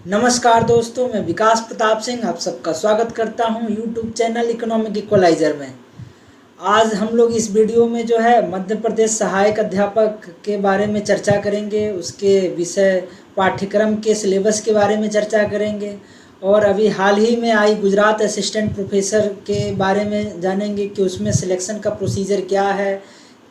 नमस्कार दोस्तों, मैं विकास प्रताप सिंह आप सबका स्वागत करता हूं यूट्यूब चैनल इकोनॉमिक इक्वलाइजर में। आज हम लोग इस वीडियो में जो है मध्य प्रदेश सहायक अध्यापक के बारे में चर्चा करेंगे, उसके विषय पाठ्यक्रम के सिलेबस के बारे में चर्चा करेंगे और अभी हाल ही में आई गुजरात असिस्टेंट प्रोफेसर के बारे में जानेंगे कि उसमें सिलेक्शन का प्रोसीजर क्या है,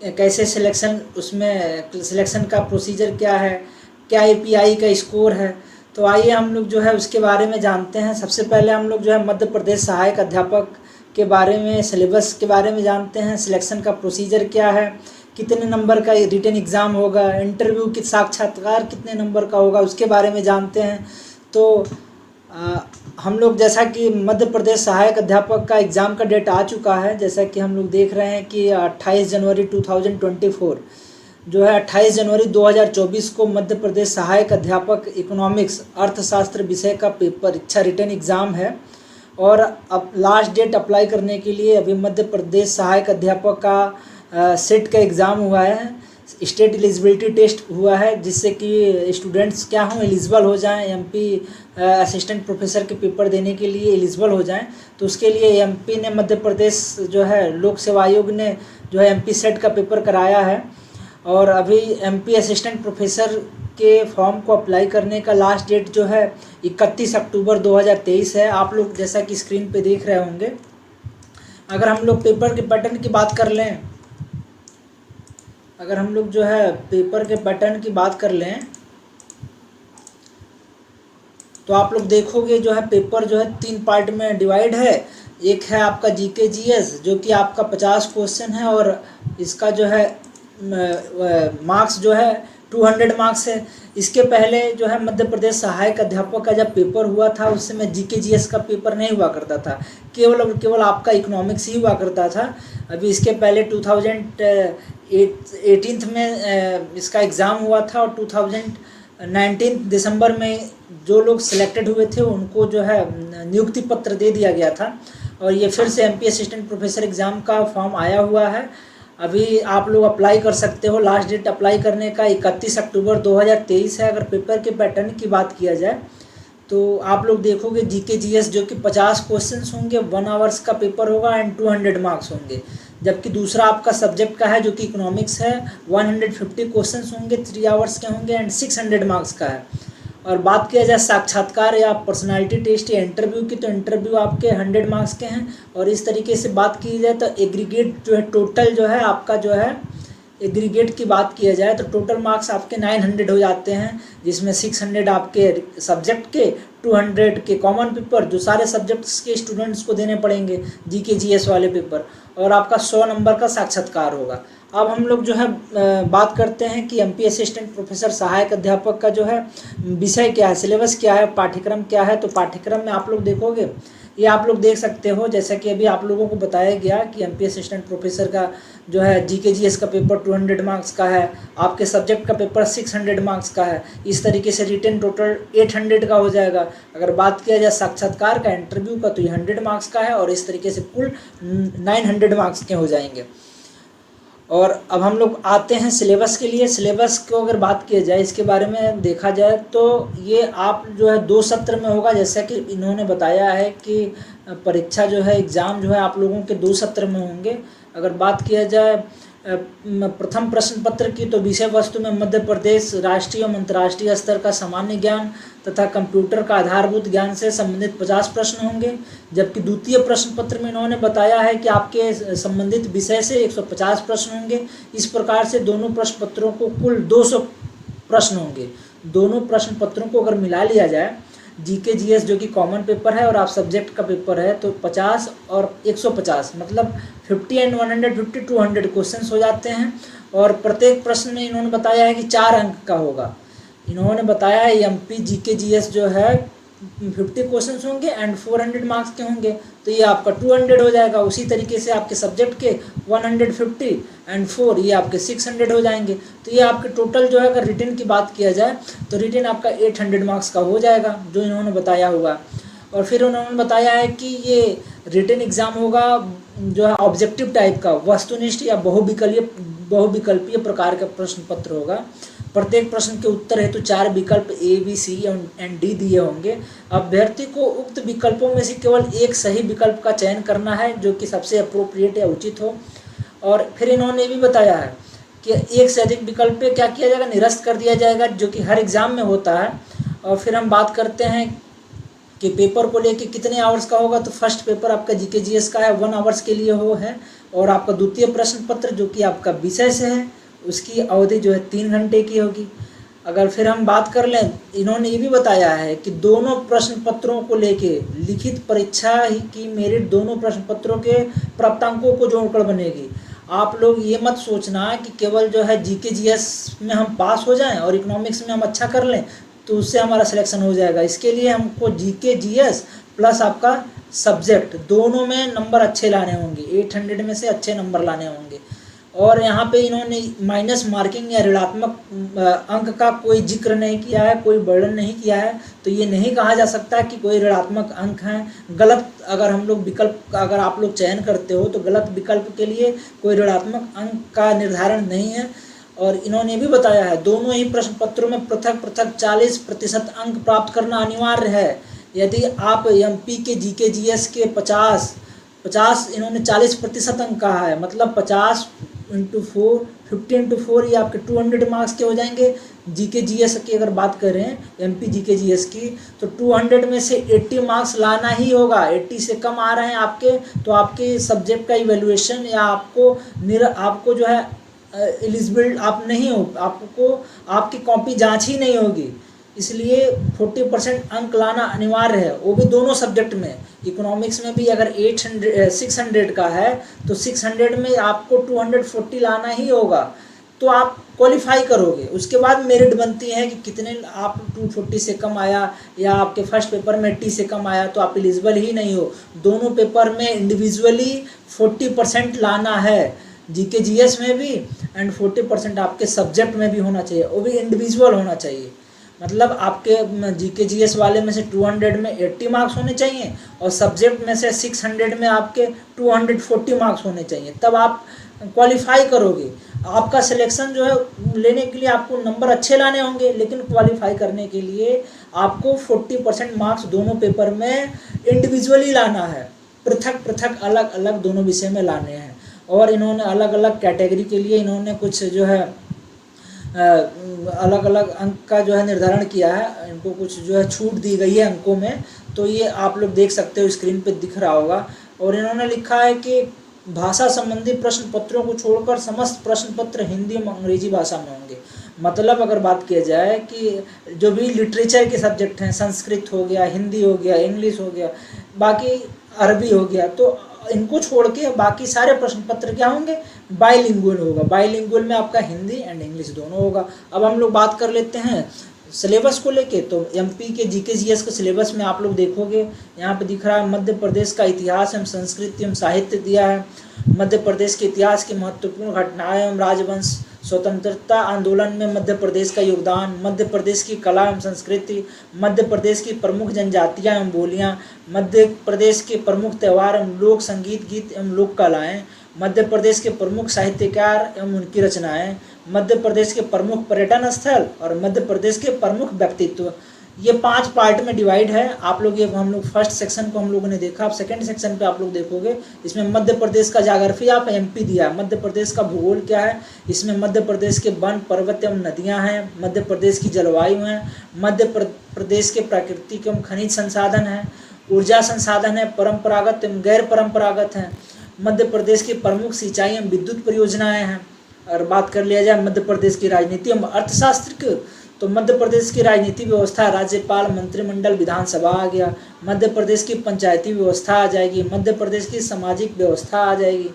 कैसे सिलेक्शन का प्रोसीजर क्या है, क्या एपीआई का स्कोर है। तो आइए हम लोग जो है उसके बारे में जानते हैं। सबसे पहले हम लोग जो है मध्य प्रदेश सहायक अध्यापक के बारे में, सिलेबस के बारे में जानते हैं। सिलेक्शन का प्रोसीजर क्या है, कितने नंबर का रिटन एग्ज़ाम होगा, इंटरव्यू की साक्षात्कार कितने नंबर का होगा, उसके बारे में जानते हैं। तो हम लोग जैसा कि मध्य प्रदेश सहायक अध्यापक का एग्ज़ाम का डेट आ चुका है, जैसा कि हम लोग देख रहे हैं कि 28 जनवरी 2024 जो है 28 जनवरी 2024 को मध्य प्रदेश सहायक अध्यापक इकोनॉमिक्स अर्थशास्त्र विषय का परीक्षा रिटन एग्ज़ाम है। और अब लास्ट डेट अप्लाई करने के लिए अभी मध्य प्रदेश सहायक अध्यापक का सेट का एग्ज़ाम हुआ है, स्टेट एलिजिबिलिटी टेस्ट हुआ है, जिससे कि स्टूडेंट्स क्या हों, एलिजिबल हो जाएं, एमपी असिस्टेंट प्रोफेसर के पेपर देने के लिए एलिजिबल हो जाएं। तो उसके लिए एमपी ने, मध्य प्रदेश जो है लोक सेवा आयोग ने जो है एमपी सेट का पेपर कराया है। और अभी एमपी असिस्टेंट प्रोफेसर के फॉर्म को अप्लाई करने का लास्ट डेट जो है 31 अक्टूबर 2023 है। आप लोग जैसा कि स्क्रीन पे देख रहे होंगे। अगर हम लोग पेपर के पैटर्न की बात कर लें, तो आप लोग देखोगे जो है पेपर जो है 3 पार्ट में डिवाइड है। एक है आपका जीके जीएस, जो कि आपका 50 क्वेश्चन है और इसका जो है मार्क्स जो है 200 मार्क्स है। इसके पहले जो है मध्य प्रदेश सहायक अध्यापक का जब पेपर हुआ था, उस समय जीके जीएस का पेपर नहीं हुआ करता था, केवल आपका इकोनॉमिक्स ही हुआ करता था। अभी इसके पहले 2018 में इसका एग्ज़ाम हुआ था और 2019 दिसंबर में जो लोग सिलेक्टेड हुए थे उनको जो है नियुक्ति पत्र दे दिया गया था। और ये फिर से एमपी असिस्टेंट प्रोफेसर एग्ज़ाम का फॉर्म आया हुआ है। अभी आप लोग अप्लाई कर सकते हो। लास्ट डेट अप्लाई करने का 31 अक्टूबर 2023 है। अगर पेपर के पैटर्न की बात किया जाए तो आप लोग देखोगे जीके जीएस जो कि 50 क्वेश्चंस होंगे, 1 आवर्स का पेपर होगा एंड 200 मार्क्स होंगे। जबकि दूसरा आपका सब्जेक्ट का है जो कि इकोनॉमिक्स है, 150 क्वेश्चंस होंगे, 3 आवर्स के होंगे एंड 600 मार्क्स का है। और बात किया जाए साक्षात्कार या पर्सनालिटी टेस्ट या इंटरव्यू की, तो इंटरव्यू आपके 100 मार्क्स के हैं। और इस तरीके से बात की जाए तो एग्रीगेट जो है टोटल जो है आपका जो है एग्रीगेट की बात किया जाए तो टोटल मार्क्स आपके 900 हो जाते हैं, जिसमें 600 आपके सब्जेक्ट के, 200 के कॉमन पेपर जो सारे सब्जेक्ट्स के स्टूडेंट्स को देने पड़ेंगे, जीके जीएस वाले पेपर, और आपका 100 नंबर का साक्षात्कार होगा। अब हम लोग जो है बात करते हैं कि एमपी असिस्टेंट प्रोफेसर सहायक अध्यापक का जो है विषय क्या है, सिलेबस क्या है, पाठ्यक्रम क्या है। तो पाठ्यक्रम में आप लोग देखोगे, ये आप लोग देख सकते हो, जैसा कि अभी आप लोगों को बताया गया कि एमपी असिस्टेंट प्रोफेसर का जो है जीके जीएस का पेपर 200 मार्क्स का है, आपके सब्जेक्ट का पेपर 600 मार्क्स का है। इस तरीके से रिटन टोटल 800 का हो जाएगा। अगर बात किया जाए साक्षात्कार का, इंटरव्यू का, तो ये 100 मार्क्स का है और इस तरीके से कुल 900 मार्क्स के हो जाएंगे। और अब हम लोग आते हैं सिलेबस के लिए। सिलेबस को अगर बात किया जाए, इसके बारे में देखा जाए तो ये आप जो है 2 सत्र में होगा, जैसा कि इन्होंने बताया है कि परीक्षा जो है एग्ज़ाम जो है आप लोगों के 2 सत्र में होंगे। अगर बात किया जाए प्रथम प्रश्न पत्र की, तो विषय वस्तु में मध्य प्रदेश राष्ट्रीय और अंतर्राष्ट्रीय स्तर का सामान्य ज्ञान तथा कंप्यूटर का आधारभूत ज्ञान से संबंधित 50 प्रश्न होंगे। जबकि द्वितीय प्रश्न पत्र में इन्होंने बताया है कि आपके संबंधित विषय से 150 प्रश्न होंगे। इस प्रकार से दोनों प्रश्न पत्रों को कुल 200 प्रश्न होंगे। दोनों प्रश्न पत्रों को अगर मिला लिया जाए, जीके जीएस जो कि कॉमन पेपर है और आप सब्जेक्ट का पेपर है, तो 50 और 150 मतलब 50 एंड 150 200 क्वेश्चंस हो जाते हैं। और प्रत्येक प्रश्न में इन्होंने बताया है कि 4 अंक का होगा। इन्होंने बताया है एमपी जीके जीएस जो है 50 क्वेश्चंस होंगे एंड 400 मार्क्स के होंगे, तो ये आपका 200 हो जाएगा। उसी तरीके से आपके सब्जेक्ट के 150 एंड 4 ये आपके 600 हो जाएंगे। तो ये आपके टोटल जो है, अगर रिटन की बात किया जाए तो रिटन आपका 800 मार्क्स का हो जाएगा, जो इन्होंने बताया हुआ। और फिर उन्होंने बताया है कि ये रिटन एग्ज़ाम होगा जो है ऑब्जेक्टिव टाइप का, वस्तुनिष्ठ या बहुविकल्पीय प्रकार का प्रश्न पत्र होगा। प्रत्येक प्रश्न के उत्तर हेतु 4 विकल्प A B C and D दिए होंगे। अभ्यर्थी को उक्त विकल्पों में से केवल एक सही विकल्प का चयन करना है जो कि सबसे अप्रोप्रिएट या उचित हो। और फिर इन्होंने भी बताया है कि एक से अधिक विकल्प पे क्या किया जाएगा, निरस्त कर दिया जाएगा, जो कि हर एग्जाम में होता है। और फिर हम बात करते हैं कि पेपर को लेके कितने आवर्स का होगा, तो फर्स्ट पेपर आपका जीके जीएस का है 1 आवर्स के लिए हो है। और आपका द्वितीय प्रश्न पत्र जो कि आपका विषय से है उसकी अवधि जो है 3 घंटे की होगी। अगर फिर हम बात कर लें, इन्होंने ये भी बताया है कि दोनों प्रश्न पत्रों को लेके लिखित परीक्षा ही की मेरिट दोनों प्रश्न पत्रों के प्राप्तांकों को जोड़कर बनेगी। आप लोग ये मत सोचना कि केवल जो है जीके जीएस में हम पास हो जाएं और इकोनॉमिक्स में हम अच्छा कर लें तो उससे हमारा सिलेक्शन हो जाएगा। इसके लिए हमको जीके जीएस प्लस आपका सब्जेक्ट दोनों में नंबर अच्छे लाने होंगे, 800 में से अच्छे नंबर लाने होंगे। और यहाँ पे इन्होंने माइनस मार्किंग या ऋणात्मक अंक का कोई जिक्र नहीं किया है, कोई वर्णन नहीं किया है। तो ये नहीं कहा जा सकता कि कोई ऋणात्मक अंक हैं। गलत अगर हम लोग विकल्प अगर आप लोग चयन करते हो तो गलत विकल्प के लिए कोई ऋणात्मक अंक का निर्धारण नहीं है। और इन्होंने भी बताया है दोनों ही प्रश्न पत्रों में पृथक पृथक 40% अंक प्राप्त करना अनिवार्य है। यदि आप एमपी के जीके जीएस के 50 इन्होंने 40% अंक कहा है, मतलब 50 × 4 50 × 4 ये आपके 200 मार्क्स के हो जाएंगे। जीके जीएस की अगर बात करें एमपी जीके जीएस की तो 200 में से 80 मार्क्स लाना ही होगा। 80 से कम आ रहे हैं आपके तो आपके सब्जेक्ट का इवैल्यूएशन या आपको जो है एलिजिबल आप नहीं हो, आपको आपकी कॉपी जांच ही नहीं होगी। इसलिए 40% अंक लाना अनिवार्य है, वो भी दोनों सब्जेक्ट में। इकोनॉमिक्स में भी अगर 600 का है तो 600 में आपको 240 लाना ही होगा तो आप क्वालिफाई करोगे। उसके बाद मेरिट बनती है कि कितने आप 240 से कम आया या आपके फर्स्ट पेपर में 80 से कम आया तो आप एलिजिबल ही नहीं हो। दोनों पेपर में इंडिविजुअली 40% लाना है, जीके जीएस में भी एंड 40% आपके सब्जेक्ट में भी होना चाहिए, वो भी इंडिविजुअल होना चाहिए। मतलब आपके जीके जीएस वाले में से 200 में 80 मार्क्स होने चाहिए और सब्जेक्ट में से 600 में आपके 240 मार्क्स होने चाहिए, तब आप क्वालिफाई करोगे। आपका सिलेक्शन जो है लेने के लिए आपको नंबर अच्छे लाने होंगे, लेकिन क्वालिफाई करने के लिए आपको 40% मार्क्स दोनों पेपर में इंडिविजुअली लाना है, पृथक पृथक अलग अलग दोनों विषय में लाने हैं। और इन्होंने अलग अलग कैटेगरी के लिए इन्होंने कुछ जो है अलग अलग अंक का जो है निर्धारण किया है, इनको कुछ जो है छूट दी गई है अंकों में, तो ये आप लोग देख सकते हो, स्क्रीन पे दिख रहा होगा। और इन्होंने लिखा है कि भाषा संबंधी प्रश्न पत्रों को छोड़कर समस्त प्रश्न पत्र हिंदी और अंग्रेजी भाषा में होंगे। मतलब अगर बात किया जाए कि जो भी लिटरेचर के सब्जेक्ट हैं, संस्कृत हो गया, हिंदी हो गया, इंग्लिश हो गया, बाकी अरबी हो गया, तो इनको छोड़ के बाकी सारे प्रश्न पत्र क्या होंगे, बाइलिंगुअल होगा। बाइलिंगुअल में आपका हिंदी एंड इंग्लिश दोनों होगा। अब हम लोग बात कर लेते हैं सिलेबस को लेके। तो एमपी के जीके जीएस के सिलेबस में आप लोग देखोगे यहाँ पे दिख रहा है मध्य प्रदेश का इतिहास एवं संस्कृति एवं साहित्य दिया है, मध्य प्रदेश के इतिहास की महत्वपूर्ण घटनाएं एवं राजवंश, स्वतंत्रता आंदोलन में मध्य प्रदेश का योगदान, मध्य प्रदेश की कला एवं संस्कृति, मध्य प्रदेश की प्रमुख जनजातियाँ एवं बोलियाँ, मध्य प्रदेश के प्रमुख त्यौहार एवं लोक संगीत, गीत एवं लोक कलाएँ, मध्य प्रदेश के प्रमुख साहित्यकार एवं उनकी रचनाएं, मध्य प्रदेश के प्रमुख पर्यटन स्थल और मध्य प्रदेश के प्रमुख व्यक्तित्व। ये 5 पार्ट में डिवाइड है। आप लोग ये हम लोग फर्स्ट सेक्शन को हम लोगों ने देखा, अब सेकंड सेक्शन पे आप लोग देखोगे इसमें मध्य प्रदेश का जाग्राफी आप एमपी दिया है, मध्य प्रदेश का भूगोल क्या है, इसमें मध्य प्रदेश के वन पर्वत एवं नदियाँ हैं, मध्य प्रदेश की जलवायु है, मध्य प्रदेश के प्राकृतिक एवं खनिज संसाधन हैं, ऊर्जा संसाधन है, परंपरागत एवं गैर परंपरागत हैं, मध्य प्रदेश की प्रमुख सिंचाई एवं विद्युत परियोजनाएं हैं। और बात कर लिया जाए मध्य प्रदेश की राजनीति एवं अर्थशास्त्र की, तो मध्य प्रदेश की राजनीति व्यवस्था राज्यपाल, मंत्रिमंडल, विधानसभा आ गया। मध्य प्रदेश की पंचायती व्यवस्था आ जाएगी, मध्य प्रदेश की सामाजिक व्यवस्था आ जाएगी,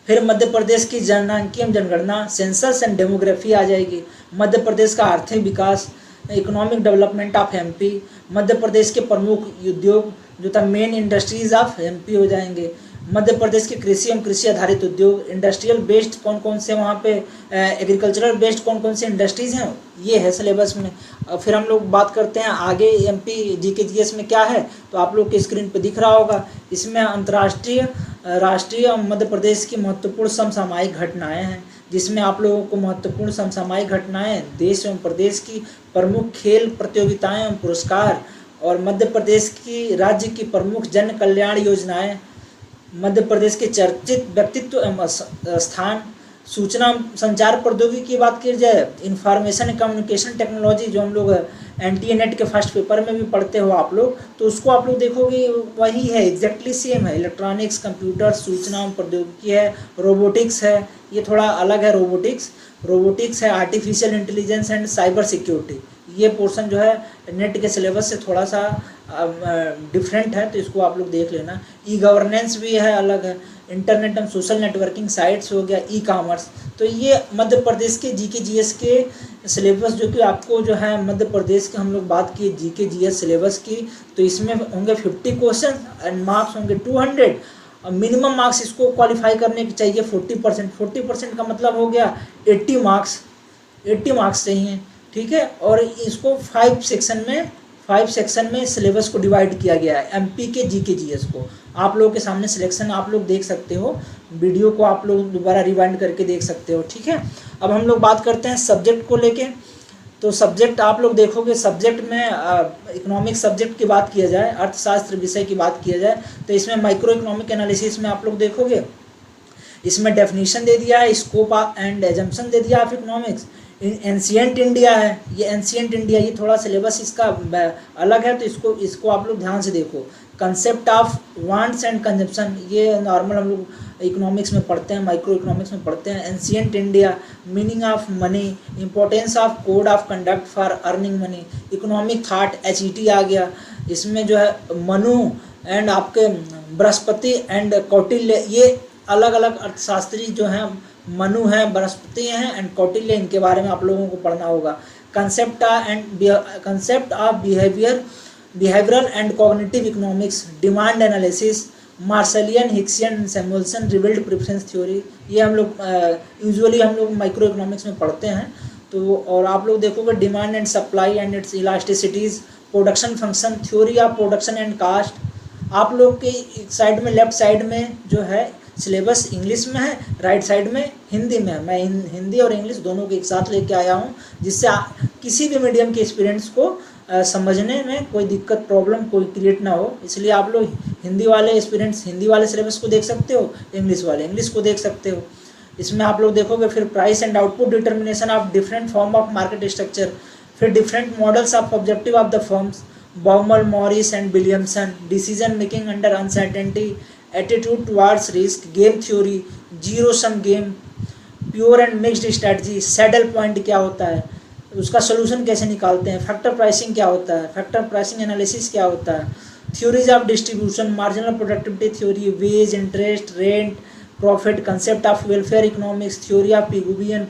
फिर मध्य प्रदेश की जननांकी एवं जनगणना, सेंसस एंड डेमोग्राफी आ जाएगी, मध्य प्रदेश का आर्थिक विकास, economic development of MP, Madhya Pradesh के प्रमुख उद्योग जो था मेन इंडस्ट्रीज ऑफ एमपी हो जाएंगे, मध्य प्रदेश के कृषि एवं कृषि आधारित उद्योग, इंडस्ट्रियल बेस्ड कौन कौन से वहाँ पे एग्रीकल्चरल बेस्ड कौन कौन से इंडस्ट्रीज़ हैं, ये है सिलेबस में। फिर हम लोग बात करते हैं आगे एमपी जीके जीएस में क्या है, तो आप लोग के स्क्रीन पे दिख रहा होगा। इसमें अंतर्राष्ट्रीय, राष्ट्रीय और मध्य प्रदेश की महत्वपूर्ण समसामयिक घटनाएँ हैं, जिसमें आप लोगों को महत्वपूर्ण समसामयिक घटनाएं, देश एवं प्रदेश की प्रमुख खेल प्रतियोगिताएं एवं पुरस्कार, और मध्य प्रदेश की राज्य की प्रमुख जन कल्याण योजनाएं, मध्य प्रदेश के चर्चित व्यक्तित्व एवं स्थान, सूचना संचार प्रौद्योगिकी की बात की जाए, इंफॉर्मेशन एंड कम्युनिकेशन टेक्नोलॉजी, जो हम लोग एनटीए नेट के फर्स्ट पेपर में भी पढ़ते हो आप लोग, तो उसको आप लोग देखोगे वही है, एग्जैक्टली सेम है। इलेक्ट्रॉनिक्स, कंप्यूटर, सूचना प्रौद्योगिकी है, रोबोटिक्स है, ये थोड़ा अलग है। रोबोटिक्स है, artificial intelligence and cyber security, ये पोर्शन जो है नेट के सिलेबस से थोड़ा सा डिफरेंट है, तो इसको आप लोग देख लेना। ई गवर्नेंस भी है, अलग है। Internet and social networking sites हो गया, ई कॉमर्स, तो ये मध्य प्रदेश के जीके जीएस के सिलेबस, जो कि आपको जो है मध्य प्रदेश के हम लोग बात किए जीके जीएस सिलेबस की, तो इसमें होंगे 50 क्वेश्चन एंड मार्क्स होंगे 200। मिनिमम मार्क्स इसको क्वालिफाई करने की चाहिए 40%। 40% का मतलब हो गया 80 मार्क्स, 80 मार्क्स चाहिए, ठीक है। और इसको 5 सेक्शन में सिलेबस को डिवाइड किया गया है, एमपी के जीके जीएस को। आप लोगों के सामने सिलेक्शन आप लोग देख सकते हो, वीडियो को आप लोग दोबारा रिवाइंड करके देख सकते हो, ठीक है। अब हम लोग बात करते हैं सब्जेक्ट को लेके। तो सब्जेक्ट आप लोग देखोगे, सब्जेक्ट में इकोनॉमिक सब्जेक्ट की बात किया जाए, अर्थशास्त्र विषय की बात किया जाए, तो इसमें माइक्रो इकोनॉमिक एनालिसिस में आप लोग देखोगे, इसमें डेफिनेशन दे दिया है, स्कोप एंड एजम्पशन दे दिया ऑफ इकोनॉमिक्स। एंशिएंट इंडिया है, ये एंशिएंट इंडिया, ये थोड़ा सिलेबस इसका अलग है, तो इसको आप लोग ध्यान से देखो। Concept of wants and consumption, ये नॉर्मल हम लोग इकोनॉमिक्स में पढ़ते हैं, माइक्रो इकोनॉमिक्स में पढ़ते हैं। Ancient India, meaning of money, importance of code of conduct for earning money, economic thought, HET आ गया। इसमें जो है मनु एंड आपके बृहस्पति एंड कौटिल्य, ये अलग अलग अर्थशास्त्री जो हैं, मनु हैं, बृहस्पति हैं एंड कौटिल्य, इनके बारे में आप लोगों को पढ़ना होगा। Concept of behavioural and cognitive economics, demand analysis, Marshallian, Hicksian, Samuelson revealed preference theory, ये हम लोग यूजुअली हम लोग माइक्रो इकोनॉमिक्स में पढ़ते हैं। तो और आप लोग देखोगे demand and supply and its elasticities, production function, theory of production and cost. आप लोग के साइड में, लेफ्ट साइड में जो है सिलेबस इंग्लिश में है, राइट साइड में हिंदी में है। मैं हिंदी और इंग्लिश दोनों को एक साथ लेके आया हूँ, जिससे किसी भी मीडियम के स्टूडेंट्स को समझने में कोई दिक्कत, प्रॉब्लम कोई क्रिएट ना हो। इसलिए आप लोग हिंदी वाले स्टूडेंट्स हिंदी वाले सिलेबस को देख सकते हो, इंग्लिश वाले इंग्लिश को देख सकते हो। इसमें आप लोग देखोगे फिर price and output determination of different form of market structure, फिर different models of objective of the firms, Baumol, Morris and Williamson, decision making under uncertainty, attitude towards risk, game theory, zero sum game, pure and mixed strategy, saddle point क्या होता है, उसका solution कैसे निकालते हैं, factor pricing क्या होता है, फैक्टर प्राइसिंग एनालिसिस क्या होता है, theories of distribution, marginal productivity theory, wage, interest, rent, profit, concept of welfare economics, theory of Pigouvian,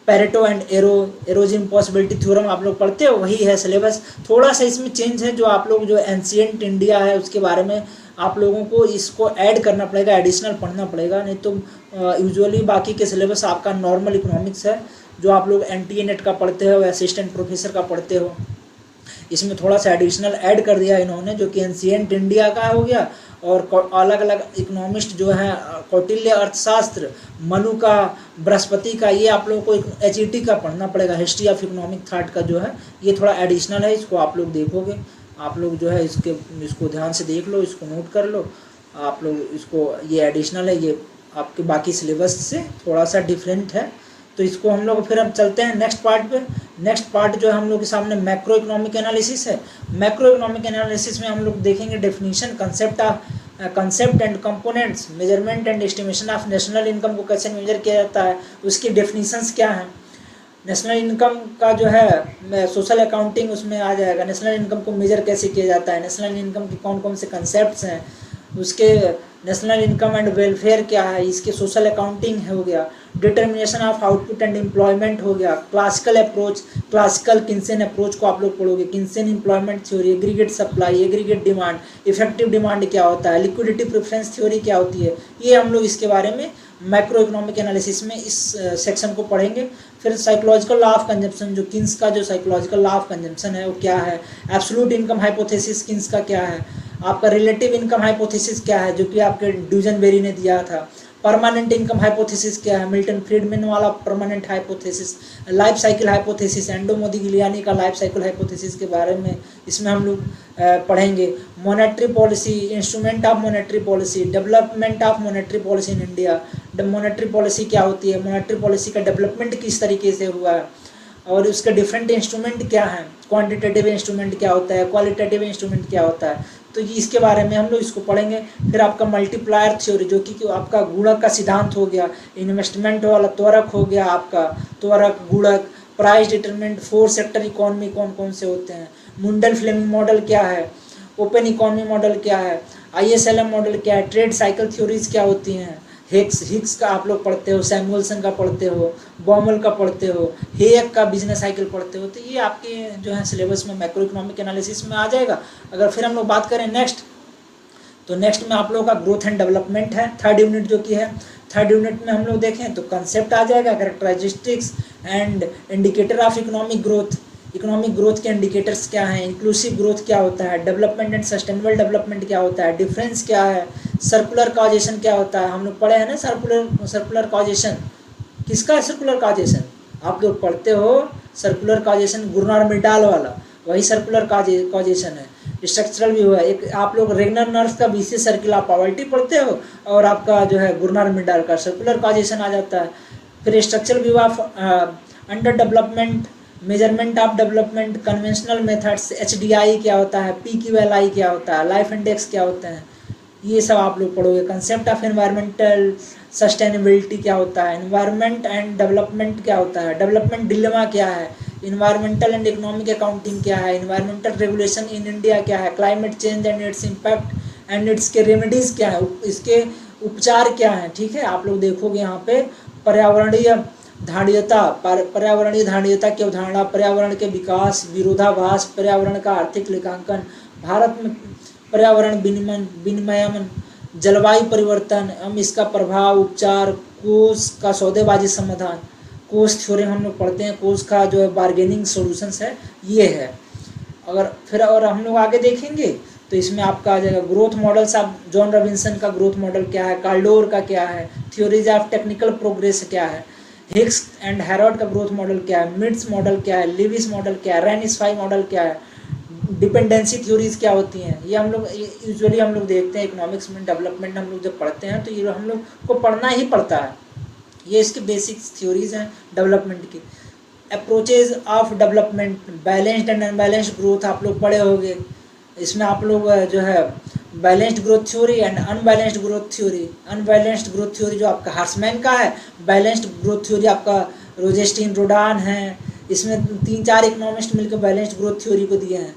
Pareto and Arrow's possibility theorem आप लोग पढ़ते हो, वही है सिलेबस। थोड़ा सा इसमें चेंज है, जो आप लोग जो एंशिएंट इंडिया है उसके बारे में आप लोगों को इसको ऐड करना पड़ेगा, एडिशनल पढ़ना पड़ेगा, नहीं तो यूजुअली बाकी के सिलेबस आपका नॉर्मल इकोनॉमिक्स है जो आप लोग एनटीए नेट का पढ़ते हो, असिस्टेंट प्रोफेसर का पढ़ते हो। इसमें थोड़ा सा एडिशनल ऐड कर दिया इन्होंने, जो कि एंशिएंट इंडिया का हो गया, और अलग अलग इकोनॉमिस्ट जो है, कौटिल्य अर्थशास्त्र, मनु का, बृहस्पति का, ये आप लोगों को एचईटी का पढ़ना पड़ेगा, हिस्ट्री ऑफ इकोनॉमिक थॉट का जो है, ये थोड़ा एडिशनल है, इसको आप लोग देखोगे, आप लोग जो है इसको ध्यान से देख लो, इसको नोट कर लो आप लोग, इसको ये एडिशनल है, ये आपके बाकी सिलेबस से थोड़ा सा डिफरेंट है। तो इसको हम लोग फिर अब चलते हैं नेक्स्ट पार्ट पे। नेक्स्ट पार्ट जो है हम लोग के सामने मैक्रो इकोनॉमिक एनालिसिस है। मैक्रो इकोनॉमिक एनालिसिस में हम लोग देखेंगे definition, concept and components, measurement and estimation of national income को कैसे मेजर किया जाता है, उसकी डेफिनेशंस क्या हैं। नेशनल इनकम का जो है सोशल अकाउंटिंग उसमें आ जाएगा, नेशनल इनकम को मेजर कैसे किया जाता है, नेशनल इनकम के कौन कौन से कंसेप्ट्स हैं, उसके नेशनल इनकम एंड वेलफेयर क्या है, इसके सोशल अकाउंटिंग हो गया, determination of output and employment हो गया, classical approach, classical Keynesian approach को आप लोग पढ़ोगे, Keynesian employment theory, aggregate supply, aggregate demand, effective demand क्या होता है, लिक्विडिटी प्रेफरेंस थ्योरी क्या होती है, ये हम लोग इसके बारे में मैक्रो इकोनॉमिक एनालिसिस में इस सेक्शन को पढ़ेंगे। फिर साइकोलॉजिकल लॉ ऑफ कंजम्पशन, जो किन्स का जो साइकोलॉजिकल लॉ ऑफ कंजम्पशन है वो क्या है, एब्सोल्यूट इनकम हाइपोथेसिस किन्स का क्या है, आपका रिलेटिव इनकम हाइपोथेसिस क्या है, जो कि आपके ड्यूजनबेरी ने दिया था। परमानेंट इनकम हाइपोथेसिस क्या है, मिल्टन फ्रीडमैन वाला permanent hypothesis. Life cycle hypothesis, endo मोदिग्लियानी का लाइफ साइकिल हाइपोथेसिस के बारे में इसमें हम लोग पढ़ेंगे। Monetary policy, instrument of monetary policy, development of monetary policy in India. Monetary policy क्या होती है, मॉनेटरी पॉलिसी का डेवलपमेंट किस तरीके से हुआ है, और उसके डिफरेंट इंस्ट्रूमेंट क्या हैं, क्वांटिटेटिव इंस्ट्रूमेंट क्या होता है, क्वालिटेटिव इंस्ट्रूमेंट क्या होता है, तो इसके बारे में हम लोग इसको पढ़ेंगे। फिर आपका मल्टीप्लायर थ्योरी, जो कि आपका गुणक का सिद्धांत हो गया, इन्वेस्टमेंट वाला त्वरक हो गया, आपका त्वरक गुणक, price determinant, four sector economy कौन कौन से होते हैं, मुंडल फ्लेमिंग मॉडल क्या है, ओपन इकोनॉमी मॉडल क्या है, ISLM मॉडल क्या है, ट्रेड साइकिल थ्योरीज क्या होती हैं, हिक्स का आप लोग पढ़ते हो, सैमुअलसन का पढ़ते हो, बॉमल का पढ़ते हो, हेयक का बिजनेस साइकिल पढ़ते हो। तो ये आपके जो है सिलेबस में मैक्रो इकोनॉमिक एनालिसिस में आ जाएगा। अगर फिर हम लोग बात करें नेक्स्ट, तो नेक्स्ट में आप लोगों का ग्रोथ एंड डेवलपमेंट है, थर्ड यूनिट जो कि है। थर्ड यूनिट में हम लोग देखें तो कंसेप्ट आ जाएगा, characteristics and indicator of economic growth. Economic growth के इंडिकेटर्स क्या हैं, इंक्लूसिव ग्रोथ क्या होता है, डेवलपमेंट एंड सस्टेनेबल डेवलपमेंट क्या होता है, डिफरेंस क्या है, सर्कुलर कॉजेशन क्या होता है। हम लोग पढ़े हैं ना सर्कुलर कॉजेशन। किसका है सर्कुलर कॉजेशन, आप लोग पढ़ते हो सर्कुलर कॉजेशन, गुरनार मिडाल वाला, वही सर्कुलर कॉजेशन है। स्ट्रक्चरल व्यू है, एक आप लोग रेगनर नर्स का बीसी सर्किल ऑफ पॉवर्टी पढ़ते हो, और आपका जो है गुरनार मिडाल का सर्कुलर कॉजेशन आ जाता है। फिर structural view of under development, measurement of development, conventional methods, HDI क्या होता है, PQLI क्या होता है, लाइफ इंडेक्स क्या होते हैं, ये सब आप लोग पढ़ोगे। कंसेप्ट ऑफ एनवायरमेंटल सस्टेनेबिलिटी क्या होता है, एनवायरनमेंट एंड डेवलपमेंट क्या होता है, डेवलपमेंट डिलेमा क्या है, इन्वायरमेंटल एंड इकोनॉमिक अकाउंटिंग क्या है, इन्वायरमेंटल रेगुलेशन इन इंडिया क्या है, climate change and its impact and it's के रेमेडीज़ क्या है, इसके उपचार क्या हैं। ठीक है, आप लोग देखोगे यहाँ पे पर्यावरणीय धारणीयता की अवधारणा, पर्यावरण के विकास, विरोधाभास, पर्यावरण का आर्थिक लेखांकन, भारत में पर्यावरण विनियमन, जलवायु परिवर्तन, हम इसका प्रभाव, उपचार, कोष का सौदेबाजी समाधान, कोष थ्योरी हम लोग पढ़ते हैं, कोष का जो है बार्गेनिंग सॉल्यूशंस है, ये है। अगर फिर और हम लोग आगे देखेंगे तो इसमें आपका आ जाएगा growth models of John Robinson का ग्रोथ मॉडल क्या है, कार्डोर का क्या है, थ्योरीज ऑफ टेक्निकल प्रोग्रेस क्या है, हिक्स एंड हैरोल्ड का ग्रोथ मॉडल क्या है, मिट्स मॉडल क्या है, लिविस मॉडल क्या है, रैनिसफाई मॉडल क्या है, डिपेंडेंसी थ्योरीज क्या होती हैं। ये हम लोग यूजुअली हम लोग देखते हैं इकोनॉमिक्स में, डेवलपमेंट हम लोग जब पढ़ते हैं तो ये हम लोग को पढ़ना ही पड़ता है। ये इसकी बेसिक थ्योरीज हैं डेवलपमेंट की। Approaches of development, balanced and unbalanced growth आप लोग पढ़े होंगे। इसमें आप लोग जो है balanced growth theory and unbalanced growth theory, unbalanced growth theory जो आपका हार्समैन का है, बैलेंस्ड ग्रोथ थ्योरी आपका रोजेस्टीन रोडान है। इसमें 3-4 इकोनॉमिस्ट मिलकर बैलेंस्ड ग्रोथ थ्योरी को दिए हैं।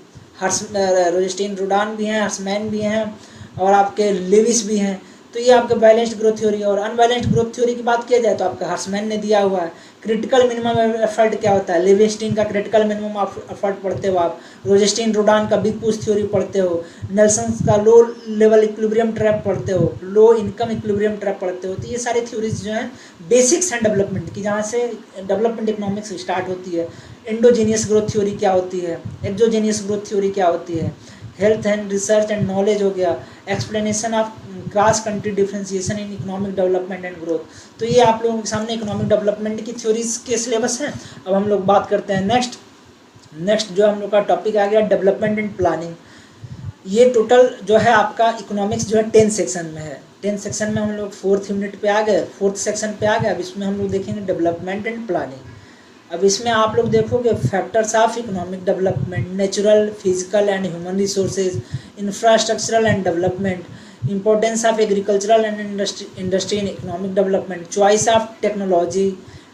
रोजेस्टीन रोडान भी हैं, हार्समैन भी हैं, और आपके लेविस भी हैं। तो ये आपका बैलेंस्ड ग्रोथ थ्योरी। और अनबैलेंस्ड ग्रोथ थ्योरी की बात किया जाए तो आपका हार्समैन ने दिया हुआ है। क्रिटिकल मिनिमम एफर्ट क्या होता है, लेविस्टीन का क्रिटिकल मिनिमम एफर्ट पढ़ते हो आप, रोजेस्टीन रोडान का बिग पुश थ्योरी पढ़ते हो, नेल्सन का लो लेवल इक्विलिब्रियम ट्रैप पढ़ते हो, लो इनकम इक्विलिब्रियम ट्रैप पढ़ते हो। तो ये सारी थ्योरीज जो हैं बेसिक्स हैं डेवलपमेंट की, जहाँ से डेवलपमेंट इकोनॉमिक्स स्टार्ट होती है। एंडोजीनियस ग्रोथ थ्योरी क्या होती है, एक्सोजीनियस ग्रोथ थ्योरी क्या होती है, health and research and knowledge हो गया, explanation of cross country differentiation in economic development and growth. तो ये आप लोगों के सामने इकोनॉमिक डेवलपमेंट की थ्योरीज के सिलेबस हैं। अब हम लोग बात करते हैं नेक्स्ट जो हम लोग का टॉपिक आ गया डेवलपमेंट एंड प्लानिंग। ये टोटल जो है आपका इकोनॉमिक्स जो है 10 सेक्शन में है। 10 सेक्शन में हम लोग 4th यूनिट पे आ गए, 4th सेक्शन पे आ गए। अब इसमें हम लोग देखेंगे डेवलपमेंट एंड प्लानिंग। अब इसमें आप लोग देखोगे factors of economic development, natural, physical and human resources, infrastructural and development, importance of agricultural and industry in economic development, choice of technology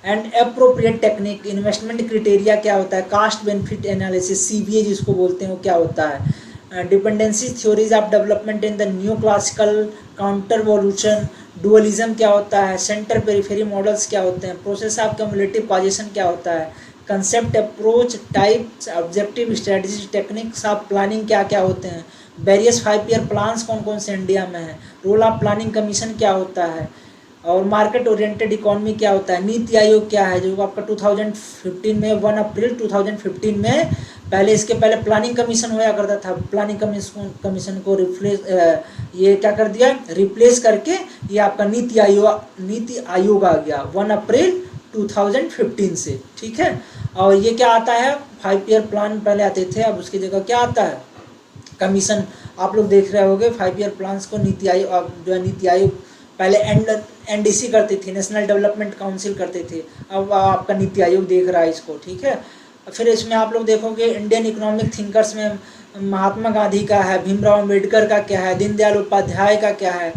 and appropriate technique, investment criteria क्या होता है, cast benefit analysis CBA जिसको बोलते हैं वो क्या होता है, dependency theories of development in the new classical counterrevolution, dualism क्या होता है, सेंटर पेरिफेरी मॉडल्स क्या होते हैं, प्रोसेस ऑफ क्यूमुलेटिव कॉजेशन क्या होता है, concept, approach, types, objective, strategy, techniques of planning क्या क्या होते हैं, वेरियस 5 ईयर प्लान्स कौन कौन से इंडिया में है, रोल ऑफ प्लानिंग कमीशन क्या होता है, और मार्केट ओरिएंटेड इकोनॉमी क्या होता है, नीति आयोग क्या है जो आपका 2015 में 1 अप्रैल 2015 में पहले इसके पहले प्लानिंग कमीशन होया करता था, प्लानिंग कमीशन को ये क्या कर दिया, रिप्लेस करके ये आपका नीति आयोग आ गया 1 अप्रैल 2015 से, ठीक है। और ये क्या आता है, 5 ईयर प्लान पहले आते थे, अब उसकी जगह क्या आता है, कमीशन। आप लोग देख रहे होंगे 5 ईयर प्लान्स को नीति आयोग जो है, नीति आयोग पहले NDC करती थी, नेशनल डेवलपमेंट काउंसिल करते थे, अब आपका नीति आयोग देख रहा है इसको, ठीक है। फिर इसमें आप लोग देखोगे इंडियन इकोनॉमिक थिंकर्स में महात्मा गांधी का है, भीमराव अम्बेडकर का क्या है, दीनदयाल उपाध्याय का क्या है,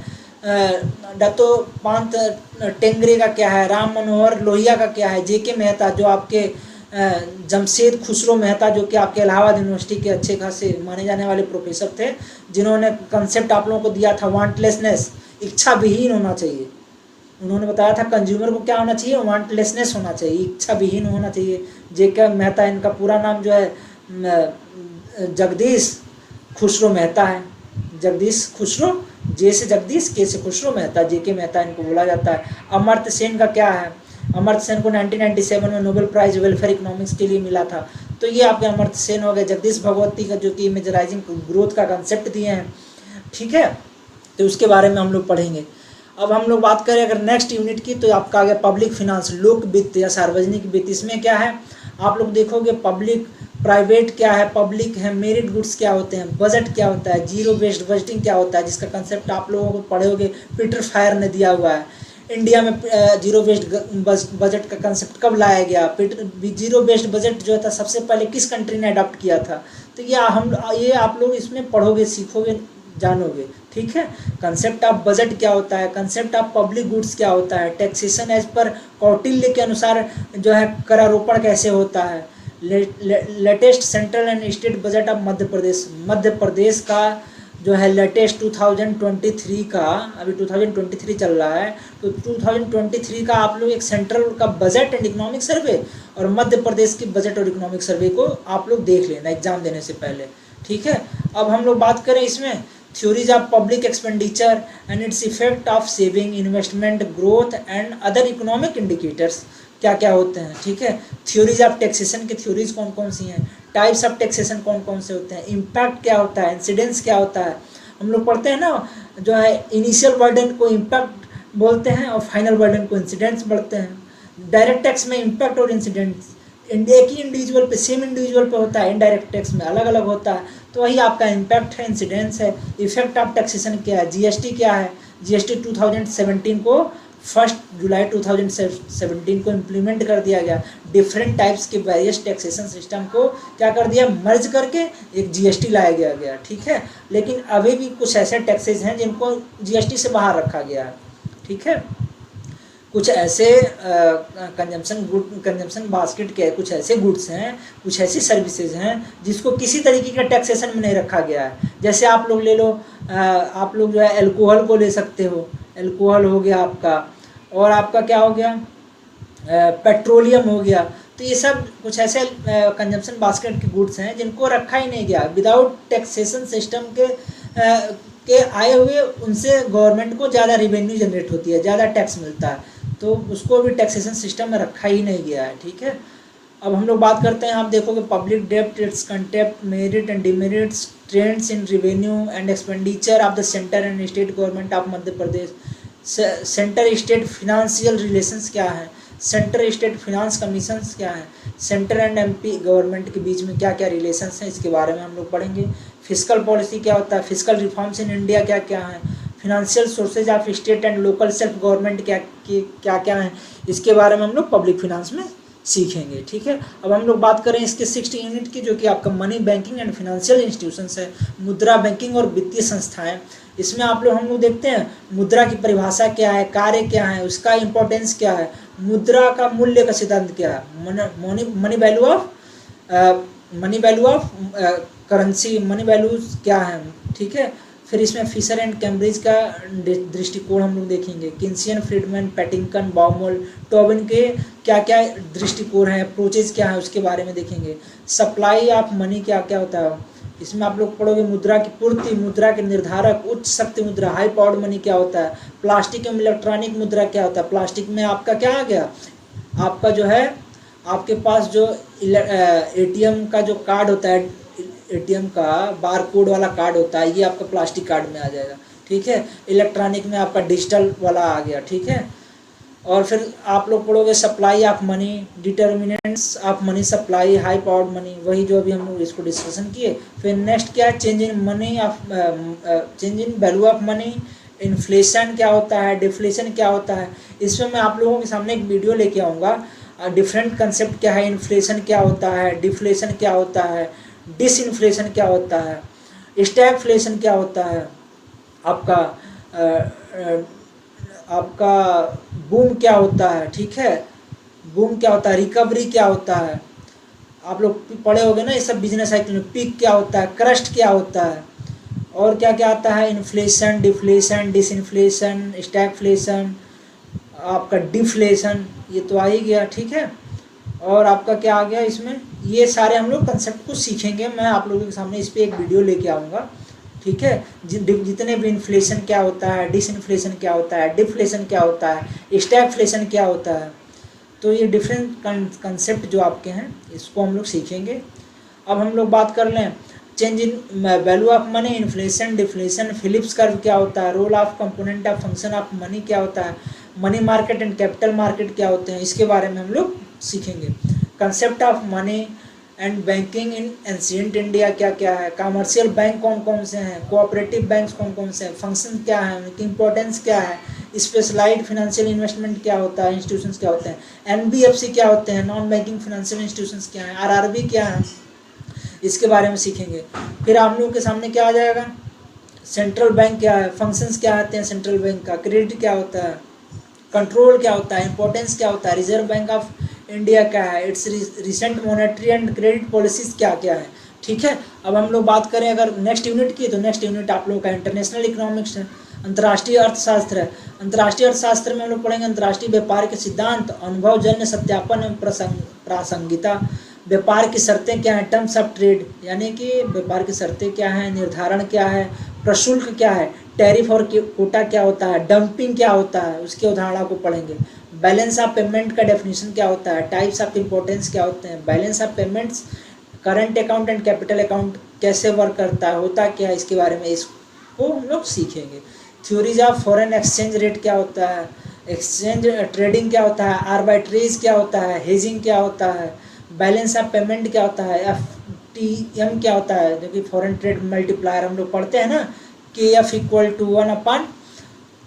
दत्तो पांत टेंगरे का क्या है, राम मनोहर लोहिया का क्या है, JK मेहता जो आपके जमशेद खुसरो मेहता जो कि आपके इलाहाबाद यूनिवर्सिटी के अच्छे खासे माने जाने वाले प्रोफेसर थे, जिन्होंने कंसेप्ट आप लोगों को दिया था वांटलेसनेस, इच्छा विहीन होना चाहिए। उन्होंने बताया था कंज्यूमर को क्या होना चाहिए, वांटलेसनेस होना चाहिए, इच्छा विहीन होना चाहिए। JK मेहता, इनका पूरा नाम जो है जगदीश खुसरो मेहता है, जगदीश खुसरो, जे से जगदीश, के से खुसरो मेहता, JK मेहता इनको बोला जाता है। अमर्त्य सेन का क्या है, अमर्त्य सेन को 1997 में नोबेल प्राइज वेलफेयर इकोनॉमिक्स के लिए मिला था, तो ये आपके अमर्त्य सेन हो गए। जगदीश भगवती का जो कि इमेजराइजिंग ग्रोथ का कंसेप्ट दिए हैं, ठीक है, तो उसके बारे में हम लोग पढ़ेंगे। अब हम लोग बात करें अगर नेक्स्ट यूनिट की, तो आपका आ गया पब्लिक फिनांस, लोक वित्त या सार्वजनिक वित्त। इसमें क्या है, आप लोग देखोगे पब्लिक प्राइवेट क्या है, पब्लिक है, मेरिट गुड्स क्या होते हैं, बजट क्या होता है, जीरो बेस्ड बजटिंग क्या होता है, जिसका कंसेप्ट आप लोगों को पढ़े होगे, पीटर फायर ने दिया हुआ है। इंडिया में जीरो बेस्ड बजट का कंसेप्ट कब लाया गया, जीरो बेस्ड बजट जो था सबसे पहले किस कंट्री ने अडॉप्ट किया था, तो ये आप लोग इसमें पढ़ोगे, सीखोगे, जानोगे, ठीक है। कंसेप्ट ऑफ बजट क्या होता है, कंसेप्ट ऑफ पब्लिक गुड्स क्या होता है, टैक्सेशन एज पर कौटिल्य के अनुसार जो है करारोपण कैसे होता है, latest central and state budget of Madhya Pradesh का जो है लेटेस्ट 2023 का, अभी 2023 चल रहा है, तो 2023 का आप लोग एक सेंट्रल का बजट एंड इकोनॉमिक सर्वे और मध्य प्रदेश की बजट और इकोनॉमिक सर्वे को आप लोग देख लेना एग्जाम देने से पहले, ठीक है। अब हम लोग बात करें इसमें theories of public expenditure and its effect of saving, investment, growth and other economic indicators क्या क्या होते हैं, ठीक है। थ्योरीज ऑफ टैक्सेशन की थ्योरीज कौन कौन सी हैं, टाइप्स ऑफ टैक्सेशन कौन कौन से होते हैं, इम्पैक्ट क्या होता है, इंसिडेंस क्या होता है। हम लोग पढ़ते हैं ना, जो है इनिशियल बर्डन को इम्पैक्ट बोलते हैं और फाइनल बर्डन को इंसिडेंस बोलते हैं। डायरेक्ट टैक्स में इम्पैक्ट और इंसिडेंस एक ही इंडिविजुअल पे, सेम इंडिविजुअल पे होता है, इनडायरेक्ट टैक्स में अलग अलग होता है, तो वही आपका इम्पैक्ट है, इंसिडेंस है। इफेक्ट ऑफ टैक्सेशन क्या है, GST क्या है, GST 2017 को 1 जुलाई 2017 को इम्प्लीमेंट कर दिया गया। डिफरेंट टाइप्स के वेरियस टैक्सेशन सिस्टम को क्या कर दिया, मर्ज करके एक GST लाया गया, ठीक है। लेकिन अभी भी कुछ ऐसे टैक्सेस हैं जिनको GST से बाहर रखा गया है, ठीक है। कुछ ऐसे कंजम्पशन बास्केट के कुछ ऐसे गुड्स हैं, कुछ ऐसी सर्विसेज हैं जिसको किसी तरीके का टैक्सेशन में नहीं रखा गया है। जैसे आप लोग ले लो, आप लोग जो है एल्कोहल को ले सकते हो, एल्कोहल हो गया आपका, और आपका क्या हो गया, पेट्रोलियम हो गया। तो ये सब कुछ ऐसे कंजम्पशन बास्केट के गुड्स हैं जिनको रखा ही नहीं गया। विदाउट टैक्सेशन सिस्टम के आए हुए उनसे गवर्नमेंट को ज़्यादा रिवेन्यू जनरेट होती है, ज़्यादा टैक्स मिलता है, तो उसको भी टैक्सेशन सिस्टम में रखा ही नहीं गया है, ठीक है। अब हम लोग बात करते हैं, आप देखोगे पब्लिक डेब्ट, its concept, merit and demerits, trends in revenue and expenditure of the centre and state government of Madhya Pradesh. Centre state financial relations क्या है, सेंटर स्टेट फिनांस कमीशंस क्या है, सेंटर एंड MP गवर्नमेंट के बीच में क्या क्या रिलेशंस हैं, इसके बारे में हम लोग पढ़ेंगे। फिजिकल पॉलिसी क्या होता है, फिजिकल रिफॉर्म्स इन इंडिया क्या क्या है, financial sources of state and local self government क्या क्या है, इसके बारे में हम लोग पब्लिक फिनांस में सीखेंगे, ठीक है। अब हम लोग बात करें इसके 60 यूनिट की, जो कि आपका money banking and financial institutions है, मुद्रा बैंकिंग और वित्तीय संस्थाएं। इसमें हम लोग देखते हैं मुद्रा की परिभाषा क्या है, कार्य क्या है, उसका इंपॉर्टेंस क्या है, मुद्रा का मूल्य का सिद्धांत क्या है, money value of currency, money value क्या है, ठीक है। फिर इसमें फिशर एंड कैम्ब्रिज का दृष्टिकोण हम लोग देखेंगे, किंसियन, फ्रीडमैन, पैटिंगटन, बाउमोल, टोबिन के क्या क्या दृष्टिकोण है, अप्रोचेज क्या है, उसके बारे में देखेंगे। सप्लाई ऑफ मनी क्या क्या होता है, इसमें आप लोग पढ़ोगे मुद्रा की पूर्ति, मुद्रा के निर्धारक, उच्च शक्ति मुद्रा, हाई पावर्ड मनी क्या होता है, प्लास्टिक एवं इलेक्ट्रॉनिक मुद्रा क्या होता है। प्लास्टिक में आपका क्या आ गया, आपका जो है आपके पास जो एटीएम का जो कार्ड होता है, एटीएम का बार कोड वाला कार्ड होता है, ये आपका प्लास्टिक कार्ड में आ जाएगा, ठीक है। इलेक्ट्रॉनिक में आपका डिजिटल वाला आ गया, ठीक है। और फिर आप लोग पढ़ोगे supply of money, determinants of money supply, high powered money, वही जो अभी हम लोग इसको डिस्कशन किए। फिर नेक्स्ट क्या है, change in money of change in value of money, inflation क्या होता है, डिफ्लेशन क्या होता है। इसमें मैं आप लोगों के सामने एक वीडियो लेके आऊँगा, डिफरेंट कंसेप्ट क्या है, इन्फ्लेशन क्या होता है, डिफ्लेशन क्या होता है, डिसइन्फ्लेशन क्या होता है, स्टैगफ्लेशन क्या होता है, आपका आपका बूम क्या होता है, ठीक है, बूम क्या होता है, रिकवरी क्या होता है, आप लोग पढ़े होंगे ना ये सब बिजनेस साइकिल में। पीक क्या होता है, क्रस्ट क्या होता है, और क्या क्या आता है, इन्फ्लेशन, डिफ्लेशन, डिसइन्फ्लेशन, स्टैगफ्लेशन, आपका डिफ्लेशन, ये तो आ ही गया, ठीक है। और आपका क्या आ गया इसमें, ये सारे हम लोग कंसेप्ट को सीखेंगे। मैं आप लोगों के सामने इस पर एक वीडियो लेके आऊँगा, ठीक है। जितने भी इन्फ्लेशन क्या होता है, डिसइन्फ्लेशन क्या होता है, डिफ्लेशन क्या होता है, स्टैगफ्लेशन क्या होता है, तो ये डिफरेंट कंसेप्ट जो आपके हैं इसको हम लोग सीखेंगे। अब हम लोग बात कर लें change in value of money, inflation, deflation, Phillips curve क्या होता है, role of component of function of money क्या होता है, money market and capital market क्या होते हैं, इसके बारे में हम लोग सीखेंगे। Concept of money and banking in ancient India क्या क्या है, कमर्शियल बैंक कौन कौन से हैं, कोऑपरेटिव बैंक्स कौन कौन से हैं, फंक्शन क्या है, उनकी इंपॉर्टेंस क्या है, स्पेशलाइज्ड फाइनेंशियल इन्वेस्टमेंट क्या होता है, इंस्टीट्यूशंस क्या होते हैं, एनबीएफसी क्या होते हैं, नॉन बैंकिंग फाइनेंशियल इंस्टीट्यूशंस क्या हैं, आरआरबी क्या है, इसके बारे में सीखेंगे। फिर आप लोगों के सामने क्या आ जाएगा, सेंट्रल बैंक क्या है, फंक्शंस क्या आते हैं सेंट्रल बैंक का, क्रेडिट क्या होता है, कंट्रोल क्या होता है, इंपॉर्टेंस क्या होता है, रिजर्व बैंक ऑफ इंडिया क्या है, it's recent monetary and credit policies क्या क्या है, ठीक है। अब हम लोग बात करें अगर नेक्स्ट यूनिट की, तो नेक्स्ट यूनिट आप लोगों का इंटरनेशनल इकोनॉमिक्स है, अंतर्राष्ट्रीय अर्थशास्त्र है। अंतर्राष्ट्रीय अर्थशास्त्र में हम लोग पढ़ेंगे अंतर्राष्ट्रीय व्यापार के सिद्धांत, अनुभवजन्य सत्यापन एवं प्रासंगिकता, व्यापार की शर्तें क्या हैं, टर्म्स ऑफ ट्रेड, यानी कि व्यापार की शर्तें क्या हैं, निर्धारण क्या है, प्रशुल्क क्या है, टैरिफ और कोटा क्या होता है, डंपिंग क्या होता है, उसके उदाहरणों को पढ़ेंगे। बैलेंस ऑफ पेमेंट का डेफिनेशन क्या होता है, टाइप्स ऑफ इंपॉर्टेंस क्या होते हैं, balance of payments, current account and capital account कैसे वर्क करता है, होता क्या है, इसके बारे में इसको हम लोग सीखेंगे। Theories of foreign exchange rate क्या होता है, एक्सचेंज ट्रेडिंग क्या होता है, आर्बिट्रेज क्या होता है, हेजिंग क्या होता है, बैलेंस ऑफ पेमेंट क्या होता है, FTM क्या होता है, जो कि फॉरेन ट्रेड मल्टीप्लायर हम लोग पढ़ते हैं ना, KF इक्वल टू 1/,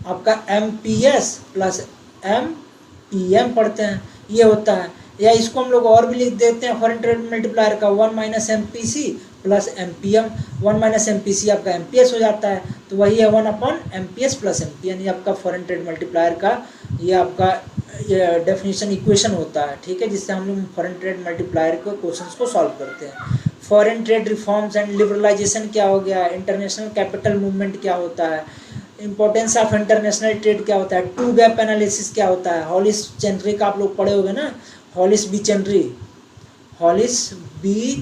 आपका MPS प्लस MPM पढ़ते हैं, ये होता है। या इसको हम लोग और भी लिख देते हैं फॉरेन ट्रेड मल्टीप्लायर का 1 - MPC प्लस MPM, 1 - MPC आपका MPS हो जाता है, तो वही है 1/MPS प्लस MP, यानी आपका फॉरेन ट्रेड मल्टीप्लायर का ये आपका डेफिनेशन इक्वेशन होता है, ठीक है, जिससे हम लोग फॉरेन ट्रेड मल्टीप्लायर के क्वेश्चंस को सॉल्व करते हैं। Foreign trade reforms and liberalisation क्या हो गया, इंटरनेशनल कैपिटल मूवमेंट क्या होता है, इंपॉर्टेंस ऑफ इंटरनेशनल ट्रेड क्या होता है, टू गैप एनालिसिस क्या होता है, हॉलिस चेनरी का आप लोग पढ़े होंगे ना, हॉलिस बी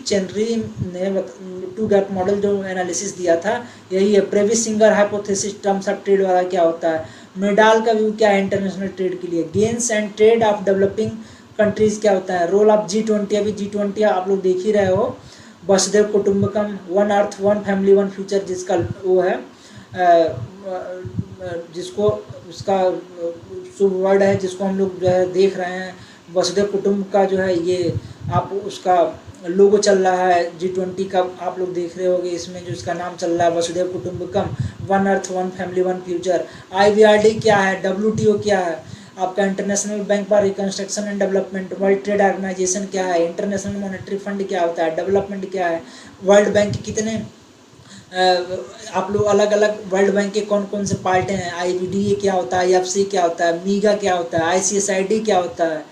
चेनरी ने टू गैप मॉडल जो एनालिसिस दिया था यही है। Prebisch Singer hypothesis terms of trade वाला क्या होता है, मेडाल का व्यू क्या है इंटरनेशनल ट्रेड के लिए, gains and trade off developing countries क्या होता है, रोल ऑफ G20, अभी G20 आप लोग देख ही रहे हो, वसुधैव कुटुंबकम, one earth one family one future, जिसका वो है जिसको उसका शुभ वर्ड है, जिसको हम लोग जो है देख रहे हैं, वसुधैव कुटुंब का जो है ये आप उसका लोगो चल रहा है G20 का, आप लोग देख रहे होंगे, इसमें जो इसका नाम चल रहा है वसुधैव कुटुंबकम, one earth one family one future. IBRD क्या है, WTO क्या है, आपका International Bank for Reconstruction and Development, World Trade Organization क्या है, इंटरनेशनल मॉनेटरी फंड क्या होता है, डेवलपमेंट क्या है, वर्ल्ड बैंक के कितने आप लोग अलग अलग वर्ल्ड बैंक के कौन कौन से पार्ट हैं, IBDA क्या होता है, IFC क्या होता है, मीगा क्या होता है, ICSID क्या होता है,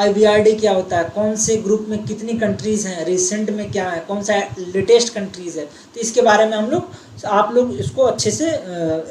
IBRD क्या होता है, कौन से ग्रुप में कितनी कंट्रीज़ हैं, रिसेंट में क्या है, कौन सा लेटेस्ट कंट्रीज़ है, तो इसके बारे में हम लोग आप लोग इसको अच्छे से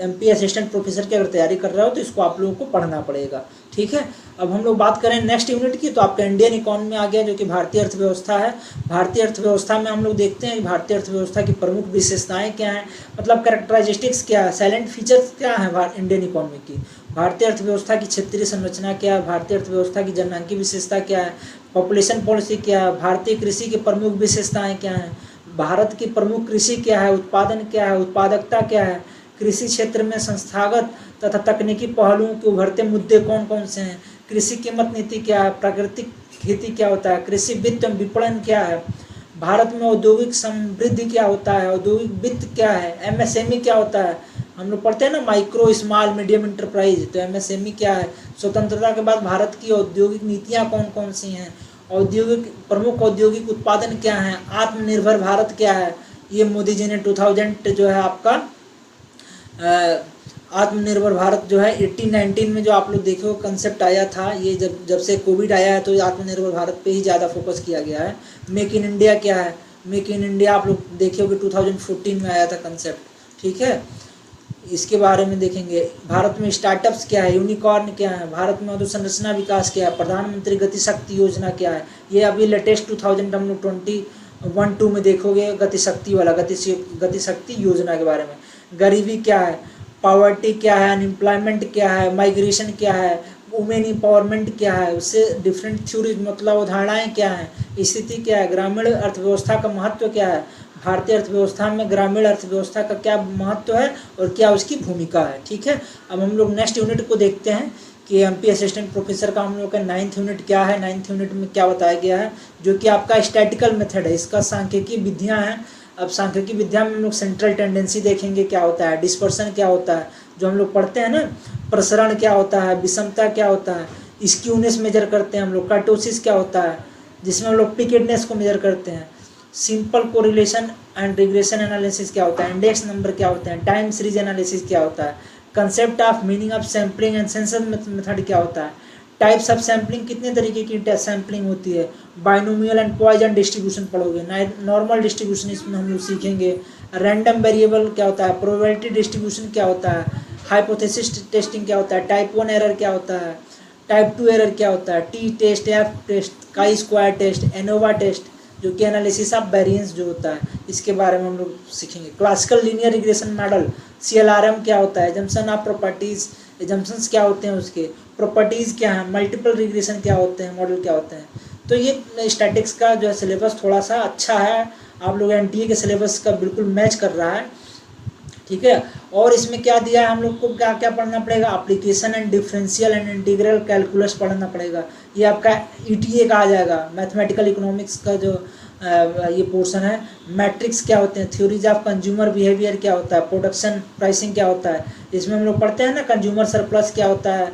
MP असिस्टेंट प्रोफेसर की अगर तैयारी कर रहे हो तो इसको आप लोगों को पढ़ना पड़ेगा, ठीक है। अब हम लोग बात करें नेक्स्ट यूनिट की, तो आपका इंडियन इकोनॉमी आ गया, जो कि भारतीय अर्थव्यवस्था है। भारतीय अर्थव्यवस्था में हम लोग देखते हैं भारतीय अर्थव्यवस्था की प्रमुख विशेषताएं क्या हैं, मतलब कैरेक्टरिस्टिक्स क्या है, साइलेंट फीचर्स क्या है इंडियन इकोनॉमी की, भारतीय अर्थव्यवस्था की क्षेत्रीय संरचना क्या है, भारतीय अर्थव्यवस्था की जनसांख्यिक विशेषता क्या है, पॉपुलेशन पॉलिसी क्या है, भारतीय कृषि की प्रमुख विशेषताएं क्या हैं, भारत की प्रमुख कृषि क्या है, उत्पादन क्या है, उत्पादकता क्या है, कृषि क्षेत्र में संस्थागत तथा तकनीकी पहलुओं के उभरते मुद्दे कौन कौन से हैं, कृषि कीमत नीति क्या है, प्राकृतिक खेती क्या होता है, कृषि वित्त विपणन क्या है, भारत में औद्योगिक समृद्धि क्या होता है, औद्योगिक वित्त क्या है, एमएसएमई क्या होता है, हम लोग पढ़ते हैं ना माइक्रो स्मॉल मीडियम इंटरप्राइज, तो एमएसएमई क्या है, स्वतंत्रता के बाद भारत की औद्योगिक नीतियां कौन कौन सी हैं, औद्योगिक प्रमुख औद्योगिक उत्पादन क्या है, आत्मनिर्भर भारत क्या है। ये मोदी जी ने 2000 जो है आपका आत्मनिर्भर भारत जो है 18-19 में जो आप लोग देखो कंसेप्ट आया था, ये जब से कोविड आया है तो आत्मनिर्भर भारत पे ही ज़्यादा फोकस किया गया है। मेक इन इंडिया क्या है, मेक इन इंडिया आप लोग देखे होगे 2014 में आया था कंसेप्ट, ठीक है, इसके बारे में देखेंगे। भारत में स्टार्टअप्स क्या है, यूनिकॉर्न क्या है, भारत में अधोसंरचना विकास क्या है, प्रधानमंत्री गति शक्ति योजना क्या है, ये अभी लेटेस्ट 2000 हम लोग 21-2 में देखोगे गति शक्ति वाला गति शक्ति योजना के बारे में। गरीबी क्या है, पॉवर्टी क्या है, अनएम्प्लॉयमेंट क्या है, माइग्रेशन क्या है, वुमेन एम्पावरमेंट क्या है, उससे डिफरेंट थ्योरी मतलब अवधारणाएं क्या हैं, स्थिति क्या है, ग्रामीण अर्थव्यवस्था का महत्व क्या है, भारतीय अर्थव्यवस्था में ग्रामीण अर्थव्यवस्था का क्या महत्व है और क्या उसकी भूमिका है। ठीक है, अब हम लोग नेक्स्ट यूनिट को देखते हैं कि एमपी असिस्टेंट प्रोफेसर का हम लोग का 9th यूनिट क्या है। 9th यूनिट में क्या बताया गया है, जो कि आपका स्टैटिकल मेथड है, इसका सांख्यिकी विधियाँ हैं। अब सांख्यिकी विद्या में हम लोग सेंट्रल टेंडेंसी देखेंगे क्या होता है, डिस्पर्सन क्या होता है, जो हम लोग पढ़ते हैं ना, प्रसरण क्या होता है, विषमता क्या होता है, स्क्यूनेस मेजर करते हैं हम लोग, कर्टोसिस क्या होता है जिसमें हम लोग पिकेडनेस को मेजर करते हैं, simple correlation and regression analysis क्या होता है, इंडेक्स नंबर क्या होता है, टाइम सीरीज एनालिसिस क्या होता है, concept of meaning of sampling and census method क्या होता है, टाइप्स ऑफ सैम्पलिंग कितने तरीके की सैम्पलिंग होती है, बाइनोमियल एंड पॉइजन डिस्ट्रीब्यूशन पढ़ोगे, नॉर्मल डिस्ट्रीब्यूशन इसमें हम लोग सीखेंगे, रैंडम वेरिएबल क्या होता है, प्रोबेबिलिटी डिस्ट्रीब्यूशन क्या होता है, हाइपोथेसिस टेस्टिंग क्या होता है, टाइप 1 एरर क्या होता है, टाइप 2 एरर क्या होता है, T test, F test, chi square test, ANOVA test, जो कि एनालिसिस ऑफ वेरिएंस जो होता है, इसके बारे में हम लोग सीखेंगे। Classical linear regression model CLRM क्या होता है, जंक्शन ऑफ प्रॉपर्टीज, एजम्पशंस क्या होते हैं, उसके प्रॉपर्टीज़ क्या है, मल्टीपल रिग्रेशन क्या होते हैं, मॉडल क्या होते हैं। तो ये स्टैटिक्स का जो है सिलेबस थोड़ा सा अच्छा है, आप लोग NTA के सिलेबस का बिल्कुल मैच कर रहा है। ठीक है, और इसमें क्या दिया है हम लोग को, क्या क्या पढ़ना पड़ेगा, application and differential and integral calculus पढ़ना पड़ेगा। ये आपका ETA का आ जाएगा, मैथमेटिकल इकोनॉमिक्स का जो ये पोर्शन है। मैट्रिक्स क्या होते हैं, थ्योरीज ऑफ कंज्यूमर बिहेवियर क्या होता है, प्रोडक्शन प्राइसिंग क्या होता है, इसमें हम लोग पढ़ते हैं ना, कंज्यूमर सरप्लस क्या होता है,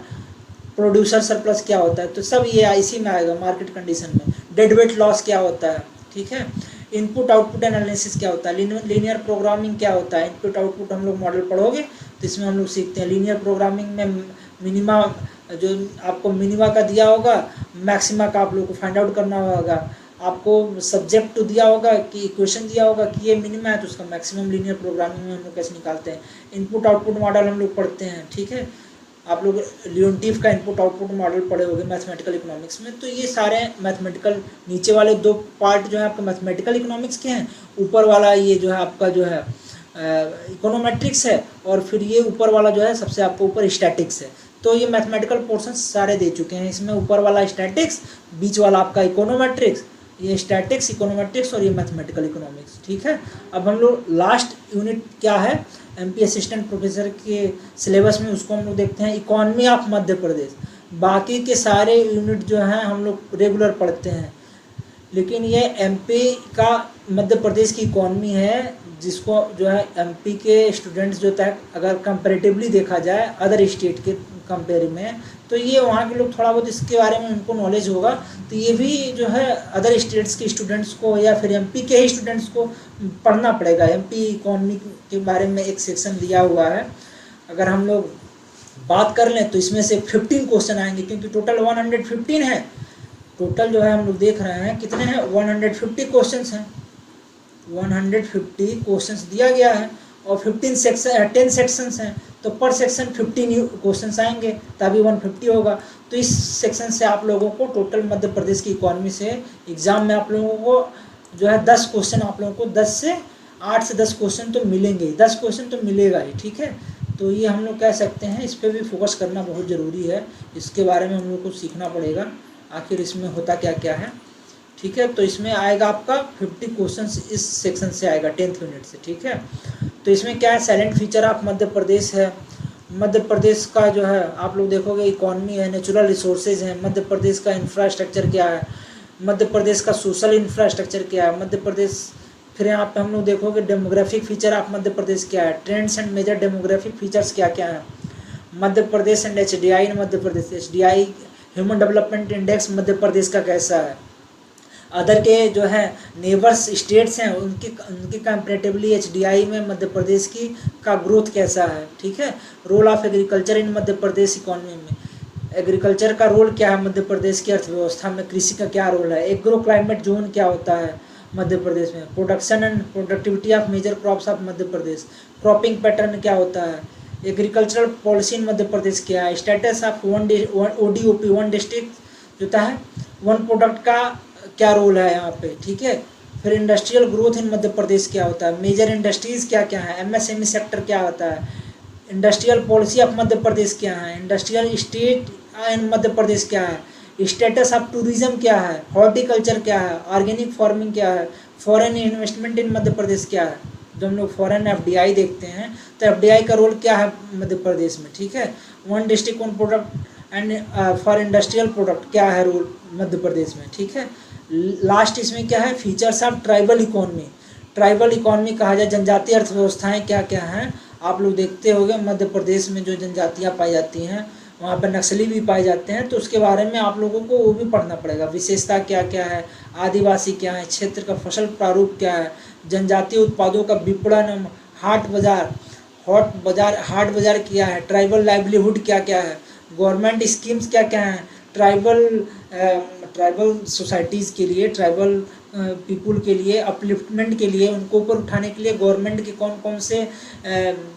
प्रोड्यूसर सरप्लस क्या होता है, तो सब ये इसी में आएगा मार्केट कंडीशन में। डेड वेट लॉस क्या होता है, ठीक है, इनपुट आउटपुट एनालिसिस क्या होता है, लीनियर प्रोग्रामिंग क्या होता है, इनपुट आउटपुट हम लोग मॉडल पढ़ोगे तो इसमें हम लोग सीखते हैं। लीनियर प्रोग्रामिंग में मिनिमा, जो आपको मिनिमा का दिया होगा, मैक्सिमा का आप लोग को फाइंड आउट करना होगा, आपको सब्जेक्ट तो दिया होगा कि इक्वेशन दिया होगा कि ये मिनिमा है तो उसका मैक्सिमम लीनियर प्रोग्रामिंग में हम लोग कैसे निकालते हैं। इनपुट आउटपुट मॉडल हम लोग पढ़ते हैं, ठीक है, आप लोग लियोनटिफ का इनपुट आउटपुट मॉडल पढ़े होंगे मैथमेटिकल इकोनॉमिक्स में। तो ये सारे मैथमेटिकल, नीचे वाले 2 पार्ट जो है आपका मैथमेटिकल इकोनॉमिक्स के हैं, ऊपर वाला ये जो है आपका जो है इकोनोमेट्रिक्स है, और फिर ये ऊपर वाला जो है सबसे आपको ऊपर स्टैटिक्स है। तो ये मैथमेटिकल पोर्शन सारे दे चुके हैं, इसमें ऊपर वाला स्टैटिक्स, बीच वाला आपका इकोनोमेट्रिक्स, ये स्टैटिक्स, इकोनोमेट्रिक्स और ये मैथमेटिकल इकोनॉमिक्स। ठीक है, अब हम लोग लास्ट यूनिट क्या है MP असिस्टेंट प्रोफेसर के सिलेबस में, उसको हम लोग देखते हैं, इकोनॉमी ऑफ मध्य प्रदेश। बाकी के सारे यूनिट जो हैं हम लोग रेगुलर पढ़ते हैं, लेकिन ये MP का मध्य प्रदेश की इकोनॉमी है, जिसको जो है MP के स्टूडेंट्स जो तक अगर कंपैरेटिवली देखा जाए अदर स्टेट के कंपेयर में, तो ये वहाँ के लोग थोड़ा बहुत इसके बारे में उनको नॉलेज होगा, तो ये भी जो है अदर स्टेट्स के स्टूडेंट्स को या फिर MP के ही स्टूडेंट्स को पढ़ना पड़ेगा। MP इकोनॉमी के बारे में एक सेक्शन दिया हुआ है, अगर हम लोग बात कर लें तो इसमें से 15 क्वेश्चन आएंगे, क्योंकि टोटल 115 है। टोटल जो है हम लोग देख रहे हैं कितने हैं, 150 क्वेश्चन हैं, 150 क्वेश्चंस दिया गया है, और 10 सेक्शंस हैं, तो पर सेक्शन 15 क्वेश्चंस आएंगे, तभी 150 होगा। तो इस सेक्शन से आप लोगों को टोटल मध्य प्रदेश की इकोनॉमी से एग्जाम में आप लोगों को जो है 10 क्वेश्चन, आप लोगों को 8 से 10 क्वेश्चन तो मिलेंगे ही, 10 क्वेश्चन तो मिलेगा ही। ठीक है, तो ये हम लोग कह सकते हैं इस पर भी फोकस करना बहुत ज़रूरी है। इसके बारे में हम लोग को सीखना पड़ेगा आखिर इसमें होता क्या क्या है। ठीक है, तो इसमें आएगा आपका 50 क्वेश्चंस इस सेक्शन से आएगा 10th यूनिट से। ठीक है, तो इसमें क्या है, साइलेंट फीचर ऑफ मध्य प्रदेश है। मध्य प्रदेश का जो है आप लोग देखोगे इकॉनमी है, नेचुरल रिसोर्सेज हैं, मध्य प्रदेश का इंफ्रास्ट्रक्चर क्या है, मध्य प्रदेश का सोशल इंफ्रास्ट्रक्चर क्या है, मध्य प्रदेश, फिर यहाँ पे हम लोग देखोगे demographic feature of Madhya Pradesh क्या है, trends and major demographic features क्या क्या है, Madhya Pradesh and HDI in Madhya Pradesh, HDI human development index Madhya Pradesh का कैसा है, अदर के जो है नेबर्स स्टेट्स हैं उनकी कंपेरेटिवली HDI में मध्य प्रदेश की का ग्रोथ कैसा है। ठीक है, role of agriculture in Madhya Pradesh economy में, एग्रीकल्चर का रोल क्या है मध्य प्रदेश की अर्थव्यवस्था में, कृषि का क्या रोल है, एग्रो क्लाइमेट जोन क्या होता है मध्य प्रदेश में, production and productivity of major crops of Madhya Pradesh, cropping pattern क्या होता है, agricultural policy in Madhya Pradesh क्या है, status of ODOP one district जो है वन प्रोडक्ट का क्या रोल है यहाँ पे। ठीक है, फिर industrial growth in Madhya Pradesh क्या होता है, मेजर इंडस्ट्रीज क्या क्या है, MSME सेक्टर क्या होता है, industrial policy of Madhya Pradesh क्या है, industrial state in Madhya Pradesh क्या है, स्टेटस ऑफ टूरिज्म क्या है, हॉर्टिकल्चर क्या है, ऑर्गेनिक फार्मिंग क्या है, फॉरेन इन्वेस्टमेंट इन मध्य प्रदेश क्या है, जब हम लोग फॉरेन FDI देखते हैं तो FDI का रोल क्या है मध्य प्रदेश में। ठीक है, one district one product and for industrial product क्या है रोल मध्य प्रदेश में। ठीक है, लास्ट इसमें क्या है, features of tribal economy, tribal economy कहा जाए जनजातीय अर्थव्यवस्थाएं क्या क्या हैं। आप लोग देखते होंगे मध्य प्रदेश में जो जनजातियां पाई जाती हैं वहाँ पर नक्सली भी पाए जाते हैं, तो उसके बारे में आप लोगों को वो भी पढ़ना पड़ेगा, विशेषता क्या क्या है, आदिवासी क्या है, क्षेत्र का फसल प्रारूप क्या है, जनजातीय उत्पादों का विपणन, हाट बाजार क्या है, ट्राइबल लाइवलीहुड क्या क्या है, गवर्नमेंट स्कीम्स क्या क्या हैं, ट्राइबल सोसाइटीज़ के लिए, ट्राइबल पीपुल के लिए अपलिफ्टमेंट के लिए, उनको ऊपर उठाने के लिए गवर्नमेंट के कौन कौन से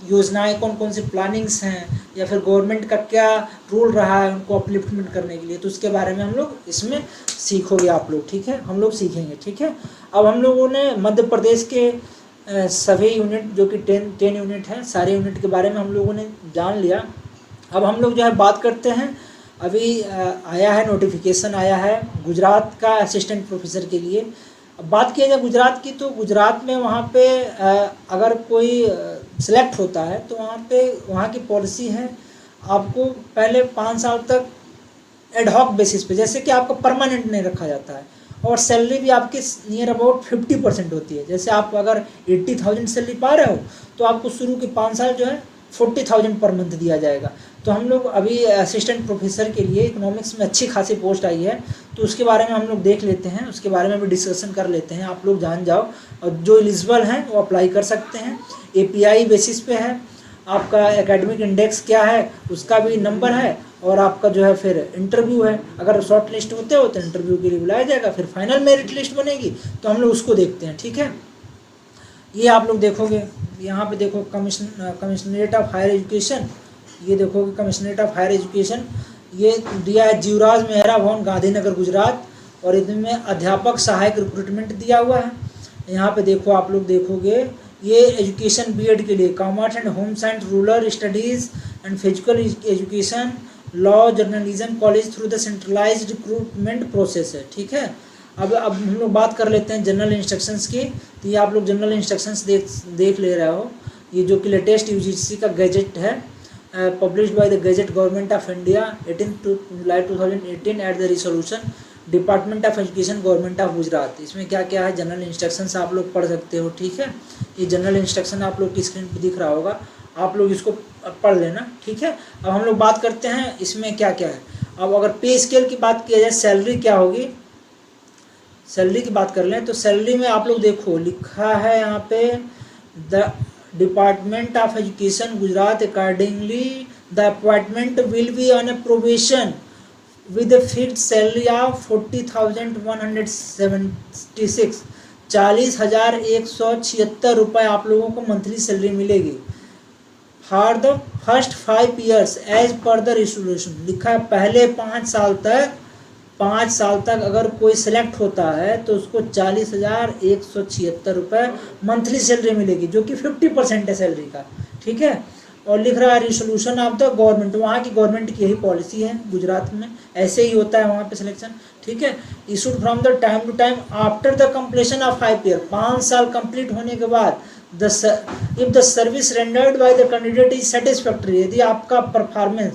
योजनाएं, कौन कौन से प्लानिंग्स हैं, या फिर गवर्नमेंट का क्या रोल रहा है उनको अपलिफ्टमेंट करने के लिए, तो उसके बारे में हम लोग इसमें सीखोगे आप लोग। ठीक है, हम लोग सीखेंगे। ठीक है, अब हम लोगों ने मध्य प्रदेश के सभी यूनिट जो कि 10 यूनिट हैं, सारे यूनिट के बारे में हम लोगों ने जान लिया। अब हम लोग जो है बात करते हैं, अभी आया है नोटिफिकेशन आया है गुजरात का असिस्टेंट प्रोफेसर के लिए। अब बात किया जाए गुजरात की, तो गुजरात में वहाँ पे अगर कोई सिलेक्ट होता है तो वहाँ की पॉलिसी है आपको पहले 5 साल तक एडहॉक बेसिस पे, जैसे कि आपका परमानेंट नहीं रखा जाता है, और सैलरी भी आपकी नियर अबाउट 50% होती है। जैसे आप अगर 80,000 सैलरी पा रहे हो तो आपको शुरू के 5 साल जो है 40,000 पर मंथ दिया जाएगा। तो हम लोग अभी असिस्टेंट प्रोफेसर के लिए इकोनॉमिक्स में अच्छी खासी पोस्ट आई है, तो उसके बारे में हम लोग देख लेते हैं, उसके बारे में भी डिस्कशन कर लेते हैं, आप लोग जान जाओ। और जो एलिजिबल हैं वो अप्लाई कर सकते हैं, API बेसिस पे है, आपका एकेडमिक इंडेक्स क्या है उसका भी नंबर है, और आपका जो है फिर इंटरव्यू है, अगर शॉर्ट लिस्ट होते हो तो इंटरव्यू के लिए बुलाया जाएगा, फिर फाइनल मेरिट लिस्ट बनेगी तो हम लोग उसको देखते हैं। ठीक है, ये आप लोग देखोगे, यहाँ पे देखो कमिश्नरेट ऑफ हायर एजुकेशन, ये देखोगे कमिश्नरेट ऑफ हायर एजुकेशन, ये दिया है जीवराज मेहरा भवन गांधीनगर गुजरात, और इनमें अध्यापक सहायक रिक्रूटमेंट दिया हुआ है। यहाँ पे देखो आप लोग देखोगे ये एजुकेशन BEd के लिए commerce and home science, rural studies and physical education, law, journalism college through the centralised recruitment process है। ठीक है, अब हम लोग बात कर लेते हैं जनरल इंस्ट्रक्शंस की। तो ये आप लोग जनरल इंस्ट्रक्शंस देख ले रहे हो, ये जो कि लेटेस्ट UGC का गैजेट है, published by the gadget government of India 18 July 2018 at the resolution department of education government of Gujarat. इसमें क्या क्या है जनरल इंस्ट्रक्शंस आप लोग पढ़ सकते हो। ठीक है, ये जनरल इंस्ट्रक्शन आप लोग की स्क्रीन पर दिख रहा होगा, आप लोग इसको पढ़ लेना। ठीक है, अब हम लोग बात करते हैं इसमें क्या क्या है। अब अगर पे स्केल की बात किया जाए, सैलरी क्या होगी, सैलरी की बात कर लें तो सैलरी में आप लोग देखो लिखा है यहाँ पे, the department of education Gujarat accordingly the appointment will be on a probation with a fixed salary of 40,176 40,176 रुपये आप लोगों को मंथली सैलरी मिलेगी for the first 5 years as per the resolution. लिखा है पहले 5 साल तक अगर कोई सिलेक्ट होता है तो उसको 40,176 रुपये मंथली सैलरी मिलेगी, जो कि 50% है सैलरी का। ठीक है, और लिख रहा है रिसोल्यूशन ऑफ द गवर्नमेंट, वहाँ की गवर्नमेंट की यही पॉलिसी है गुजरात में, ऐसे ही होता है वहाँ पे सिलेक्शन, ठीक है। Issued from the time to time after the completion of 5 year, 5 साल कंप्लीट होने के बाद if the service rendered by the candidate is satisfactory, यदि आपका परफॉर्मेंस,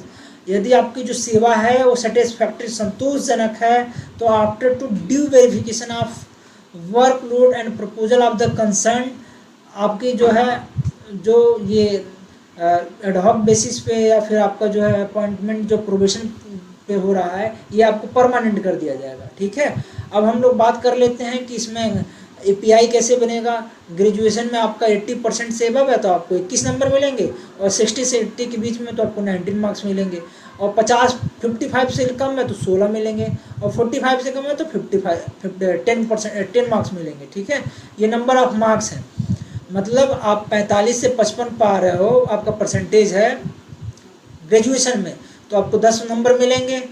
यदि आपकी जो सेवा है वो सेटिस्फैक्ट्री संतोषजनक है, तो after two due verification of workload and proposal of the concern, आपकी जो है जो ये एडहॉक बेसिस पे या फिर आपका जो है अपॉइंटमेंट जो प्रोबेशन पे हो रहा है, ये आपको परमानेंट कर दिया जाएगा, ठीक है। अब हम लोग बात कर लेते हैं कि इसमें एपीआई कैसे बनेगा। ग्रेजुएशन में आपका 80% से अबव है तो आपको 21 नंबर मिलेंगे, और 60 से 80 के बीच में तो आपको 19 मार्क्स मिलेंगे, और 55 से कम है तो 16 मिलेंगे, और 45 से कम है तो 10 मार्क्स मिलेंगे, ठीक है। ये नंबर ऑफ मार्क्स हैं, मतलब आप 45 से 55 पा रहे हो, आपका परसेंटेज है ग्रेजुएशन में, तो आपको 10 नंबर मिलेंगे।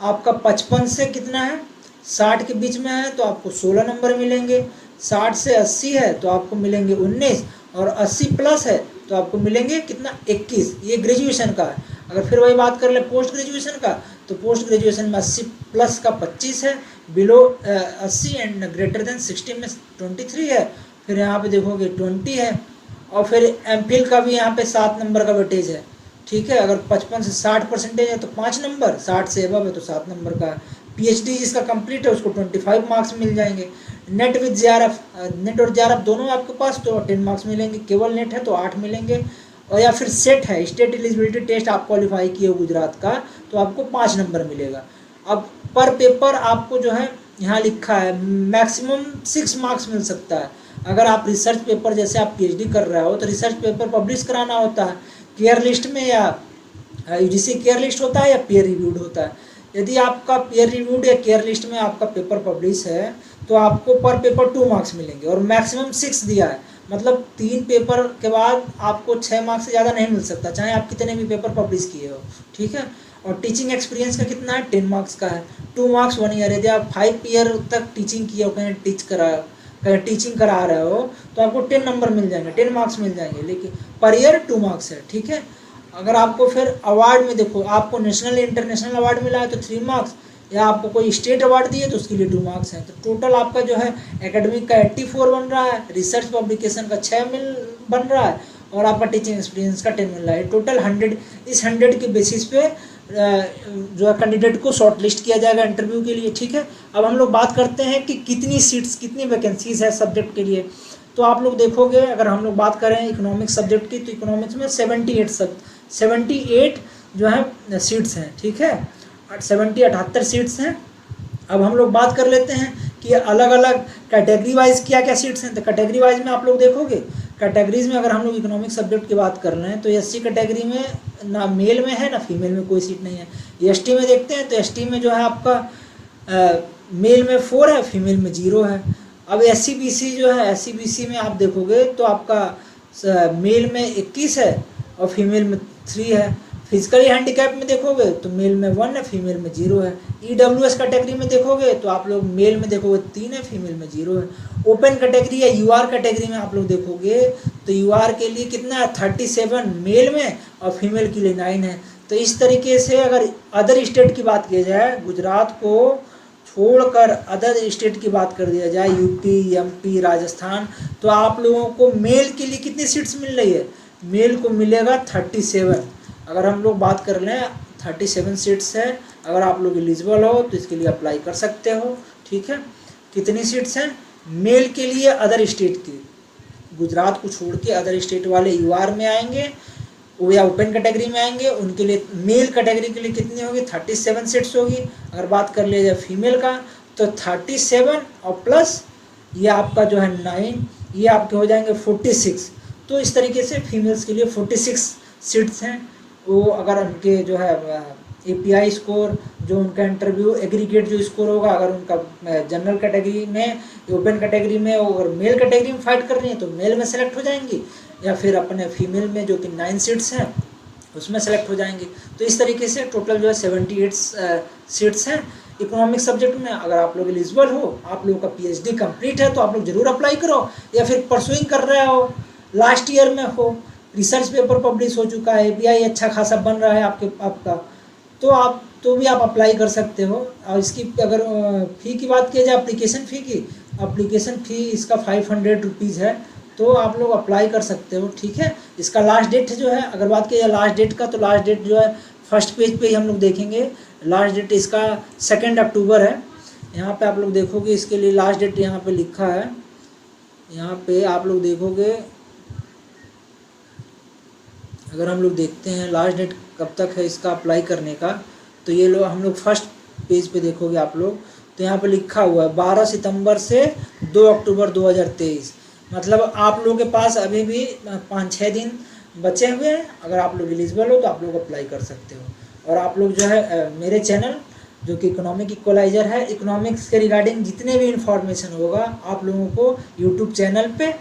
आपका 55 से कितना है 60 के बीच में है तो आपको 16 नंबर मिलेंगे, 60 से 80 है तो आपको मिलेंगे 19, और 80 प्लस है तो आपको मिलेंगे कितना 21, ये ग्रेजुएशन का है। अगर फिर वही बात कर ले पोस्ट ग्रेजुएशन का, तो पोस्ट ग्रेजुएशन में 80 प्लस का 25 है, बिलो 80 एंड ग्रेटर देन 60 में 23 है, फिर यहाँ पे देखोगे 20 है, और फिर एमफिल का भी यहाँ पे 7 नंबर का वेटेज है, ठीक है। अगर 55 से 60 परसेंटेज है तो 5 नंबर, 60 से अबव है तो 7 नंबर का। पीएचडी जिसका कंप्लीट है उसको 25 मार्क्स मिल जाएंगे। नेट विद जेआरएफ, नेट और जेआरएफ दोनों आपके पास तो 10 मार्क्स मिलेंगे, केवल नेट है तो 8 मिलेंगे, और या फिर सेट है, स्टेट एलिजिबिलिटी टेस्ट आप क्वालिफाई किए हो गुजरात का, तो आपको 5 नंबर मिलेगा। अब पर पेपर आपको जो है यहाँ लिखा है मैक्सिमम 6 मार्क्स मिल सकता है। अगर आप रिसर्च पेपर, जैसे आप पीएचडी कर रहे हो तो रिसर्च पेपर पब्लिश कराना होता है केयर लिस्ट में, या यूजीसी केयर लिस्ट होता है या पीयर रिव्यूड होता है। यदि आपका पीयर रिव्यूड या केयर लिस्ट में आपका पेपर पब्लिश है तो आपको पर पेपर 2 मार्क्स मिलेंगे, और मैक्सिमम 6 दिया है, मतलब 3 पेपर के बाद आपको 6 मार्क्स से ज़्यादा नहीं मिल सकता, चाहे आप कितने भी पेपर पब्लिश किए हो, ठीक है। और टीचिंग एक्सपीरियंस का कितना है 10 मार्क्स का है, 2 मार्क्स 1 ईयर। यदि आप 5 ईयर तक टीचिंग किए हो, कहीं टीचिंग करा रहे हो तो आपको 10 नंबर मिल जाएंगे, 10 मार्क्स मिल जाएंगे, लेकिन पर ईयर 2 मार्क्स है, ठीक है। अगर आपको फिर अवार्ड में देखो, आपको नेशनल इंटरनेशनल अवार्ड मिला है तो 3 मार्क्स, या आपको कोई स्टेट अवार्ड दिए तो उसके लिए 2 मार्क्स हैं। तो टोटल आपका जो है एकेडमिक का 84 बन रहा है, रिसर्च पब्लिकेशन का 6 बन रहा है, और आपका टीचिंग एक्सपीरियंस का 10 मिल रहा है। टोटल 100, इस 100 के बेसिस पे जो है कैंडिडेट को शॉर्ट लिस्ट किया जाएगा इंटरव्यू के लिए, ठीक है। अब हम लोग बात करते हैं कि कितनी सीट्स, कितनी वैकेंसीज है सब्जेक्ट के लिए। तो आप लोग देखोगे, अगर हम लोग बात करें इकोनॉमिक्स सब्जेक्ट की, तो इकोनॉमिक्स में 78 जो है सीट्स हैं, ठीक है, 78 सीट्स हैं। अब हम लोग बात कर लेते हैं कि अलग अलग कैटेगरी वाइज क्या क्या सीट्स हैं। तो कैटेगरी वाइज में आप लोग देखोगे, कैटेगरीज में अगर हम लोग इकोनॉमिक सब्जेक्ट की बात कर रहे हैं तो एससी कैटेगरी में ना मेल में है ना फीमेल में कोई सीट नहीं है। एसटी में देखते हैं तो एसटी में जो है आपका मेल में 4 है, फीमेल में 0 है। अब एससी बीसी जो है, एससी बीसी में आप देखोगे तो आपका मेल में 21 है और फीमेल में 3 है। फिजिकली हैंडीकैप में देखोगे तो मेल में 1 है, फीमेल में 0 है। ईडब्ल्यूएस कैटेगरी में देखोगे तो आप लोग मेल में देखोगे 3 है, फीमेल में 0 है। ओपन कैटेगरी या यूआर कैटेगरी में आप लोग देखोगे तो यूआर के लिए कितना है 37 मेल में और फीमेल के लिए 9 है। तो इस तरीके से अगर अदर स्टेट की बात की जाए, गुजरात को छोड़कर अदर स्टेट की बात कर दिया जाए, यूपी, एमपी, राजस्थान, तो आप लोगों को मेल के लिए कितनी सीट्स मिल रही है? मेल को मिलेगा 37। अगर हम लोग बात कर लें 37 सीट्स है। अगर आप लोग एलिजिबल हो तो इसके लिए अप्लाई कर सकते हो, ठीक है। कितनी सीट्स हैं मेल के लिए अदर स्टेट की? गुजरात को छोड़ के अदर स्टेट वाले यूआर में आएंगे वो या ओपन कैटेगरी में आएंगे, उनके लिए मेल कैटेगरी के लिए कितनी होगी 37 सीट्स होगी। अगर बात कर लिया जाए फीमेल का तो 37 और प्लस ये आपका जो है 9, ये आपके हो जाएंगे 46। तो इस तरीके से फीमेल्स के लिए 46 सीट्स हैं। वो अगर उनके जो है एपीआई स्कोर, जो उनका इंटरव्यू एग्रीगेट जो स्कोर होगा, अगर उनका जनरल कैटेगरी में, ओपन कैटेगरी में, अगर मेल कैटेगरी में फाइट कर रही हैं तो मेल में सेलेक्ट हो जाएंगी, या फिर अपने फीमेल में जो कि 9 सीट्स हैं उसमें सेलेक्ट हो जाएंगी। तो इस तरीके से टोटल जो है 78 सीट्स हैं इकोनॉमिक सब्जेक्ट में। अगर आप लोग एलिजिबल हो, आप लोगों का पीएचडी कंप्लीट है तो आप लोग जरूर अप्लाई करो, या फिर परसुइंग कर रहे हो, लास्ट ईयर में हो रिसर्च पेपर पब्लिश हो चुका है, API अच्छा खासा बन रहा है आपका, तो भी आप अप्लाई कर सकते हो। और इसकी अगर फ़ी की बात किया जाए, एप्लीकेशन फ़ी इसका 500 रुपीज़ है, तो आप लोग अप्लाई कर सकते हो, ठीक है। इसका लास्ट डेट जो है, अगर बात की जाए लास्ट डेट का, तो लास्ट डेट जो है फर्स्ट पेज पे ही हम लोग देखेंगे। लास्ट डेट इसका 2 अक्टूबर है। यहाँ पे आप लोग देखोगे, इसके लिए लास्ट डेट यहाँ पे लिखा है। यहाँ पे आप लोग देखोगे, अगर हम लोग देखते हैं लास्ट डेट कब तक है इसका अप्लाई करने का, तो ये लोग हम लोग फर्स्ट पेज पे देखोगे आप लोग, तो यहाँ पे लिखा हुआ है 12 सितंबर से 2 अक्टूबर 2023। मतलब आप लोगों के पास अभी भी 5-6 दिन बचे हुए हैं। अगर आप लोग एलिजिबल हो तो आप लोग अप्लाई कर सकते हो। और आप लोग जो है मेरे चैनल जो कि इकोनॉमिक इक्वलाइजर है, इकोनॉमिक्स के रिगार्डिंग जितने भी इंफॉर्मेशन होगा आप लोगों को यूट्यूब चैनल पे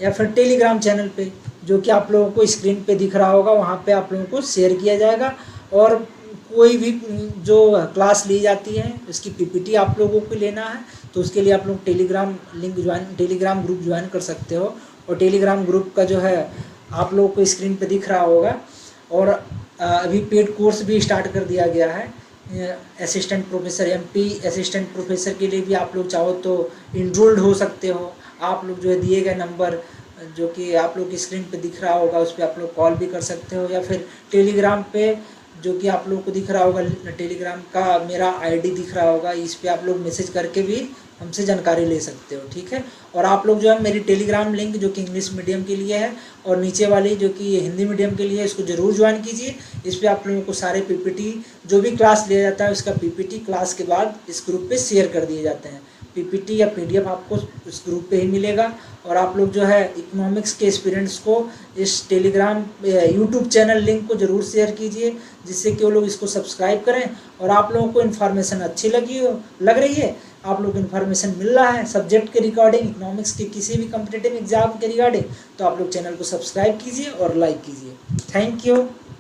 या फिर टेलीग्राम चैनल पे, जो कि आप लोगों को स्क्रीन पे दिख रहा होगा, वहाँ पे आप लोगों को शेयर किया जाएगा। और कोई भी जो क्लास ली जाती है उसकी PPT आप लोगों को लेना है, तो उसके लिए आप लोग टेलीग्राम ग्रुप ज्वाइन कर सकते हो। और टेलीग्राम ग्रुप का जो है आप लोगों को स्क्रीन पे दिख रहा होगा। और अभी पेड कोर्स भी स्टार्ट कर दिया गया है assistant professor, MP assistant professor के लिए भी आप लोग चाहो तो इनरोल्ड हो सकते हो। आप लोग जो है दिए गए नंबर जो कि आप लोग की स्क्रीन पे दिख रहा होगा, उस पर आप लोग कॉल भी कर सकते हो, या फिर टेलीग्राम पे जो कि आप लोग को दिख रहा होगा, टेलीग्राम का मेरा ID दिख रहा होगा, इस पे आप लोग मैसेज करके भी हमसे जानकारी ले सकते हो, ठीक है। और आप लोग जो है मेरी टेलीग्राम लिंक जो कि इंग्लिश मीडियम के लिए है और नीचे वाली जो कि हिंदी मीडियम के लिए है, इसको ज़रूर ज्वाइन कीजिए। इस पे आप लोगों को सारे PPT जो भी क्लास लिया जाता है उसका PPT क्लास के बाद इस ग्रुप पे शेयर कर दिए जाते हैं। PPT या PDF आपको इस ग्रुप पे ही मिलेगा। और आप लोग जो है इकोनॉमिक्स के स्टूडेंट्स को इस टेलीग्राम यूट्यूब चैनल लिंक को ज़रूर शेयर कीजिए, जिससे कि वो लोग इसको सब्सक्राइब करें। और आप लोगों को इन्फॉर्मेशन अच्छी लग रही है, आप लोग इन्फॉर्मेशन मिल रहा है सब्जेक्ट के रिगार्डिंग, इकोनॉमिक्स के किसी भी कॉम्पिटिटिव एग्जाम के रिगार्डिंग, तो आप लोग चैनल को सब्सक्राइब कीजिए और लाइक कीजिए। Thank you.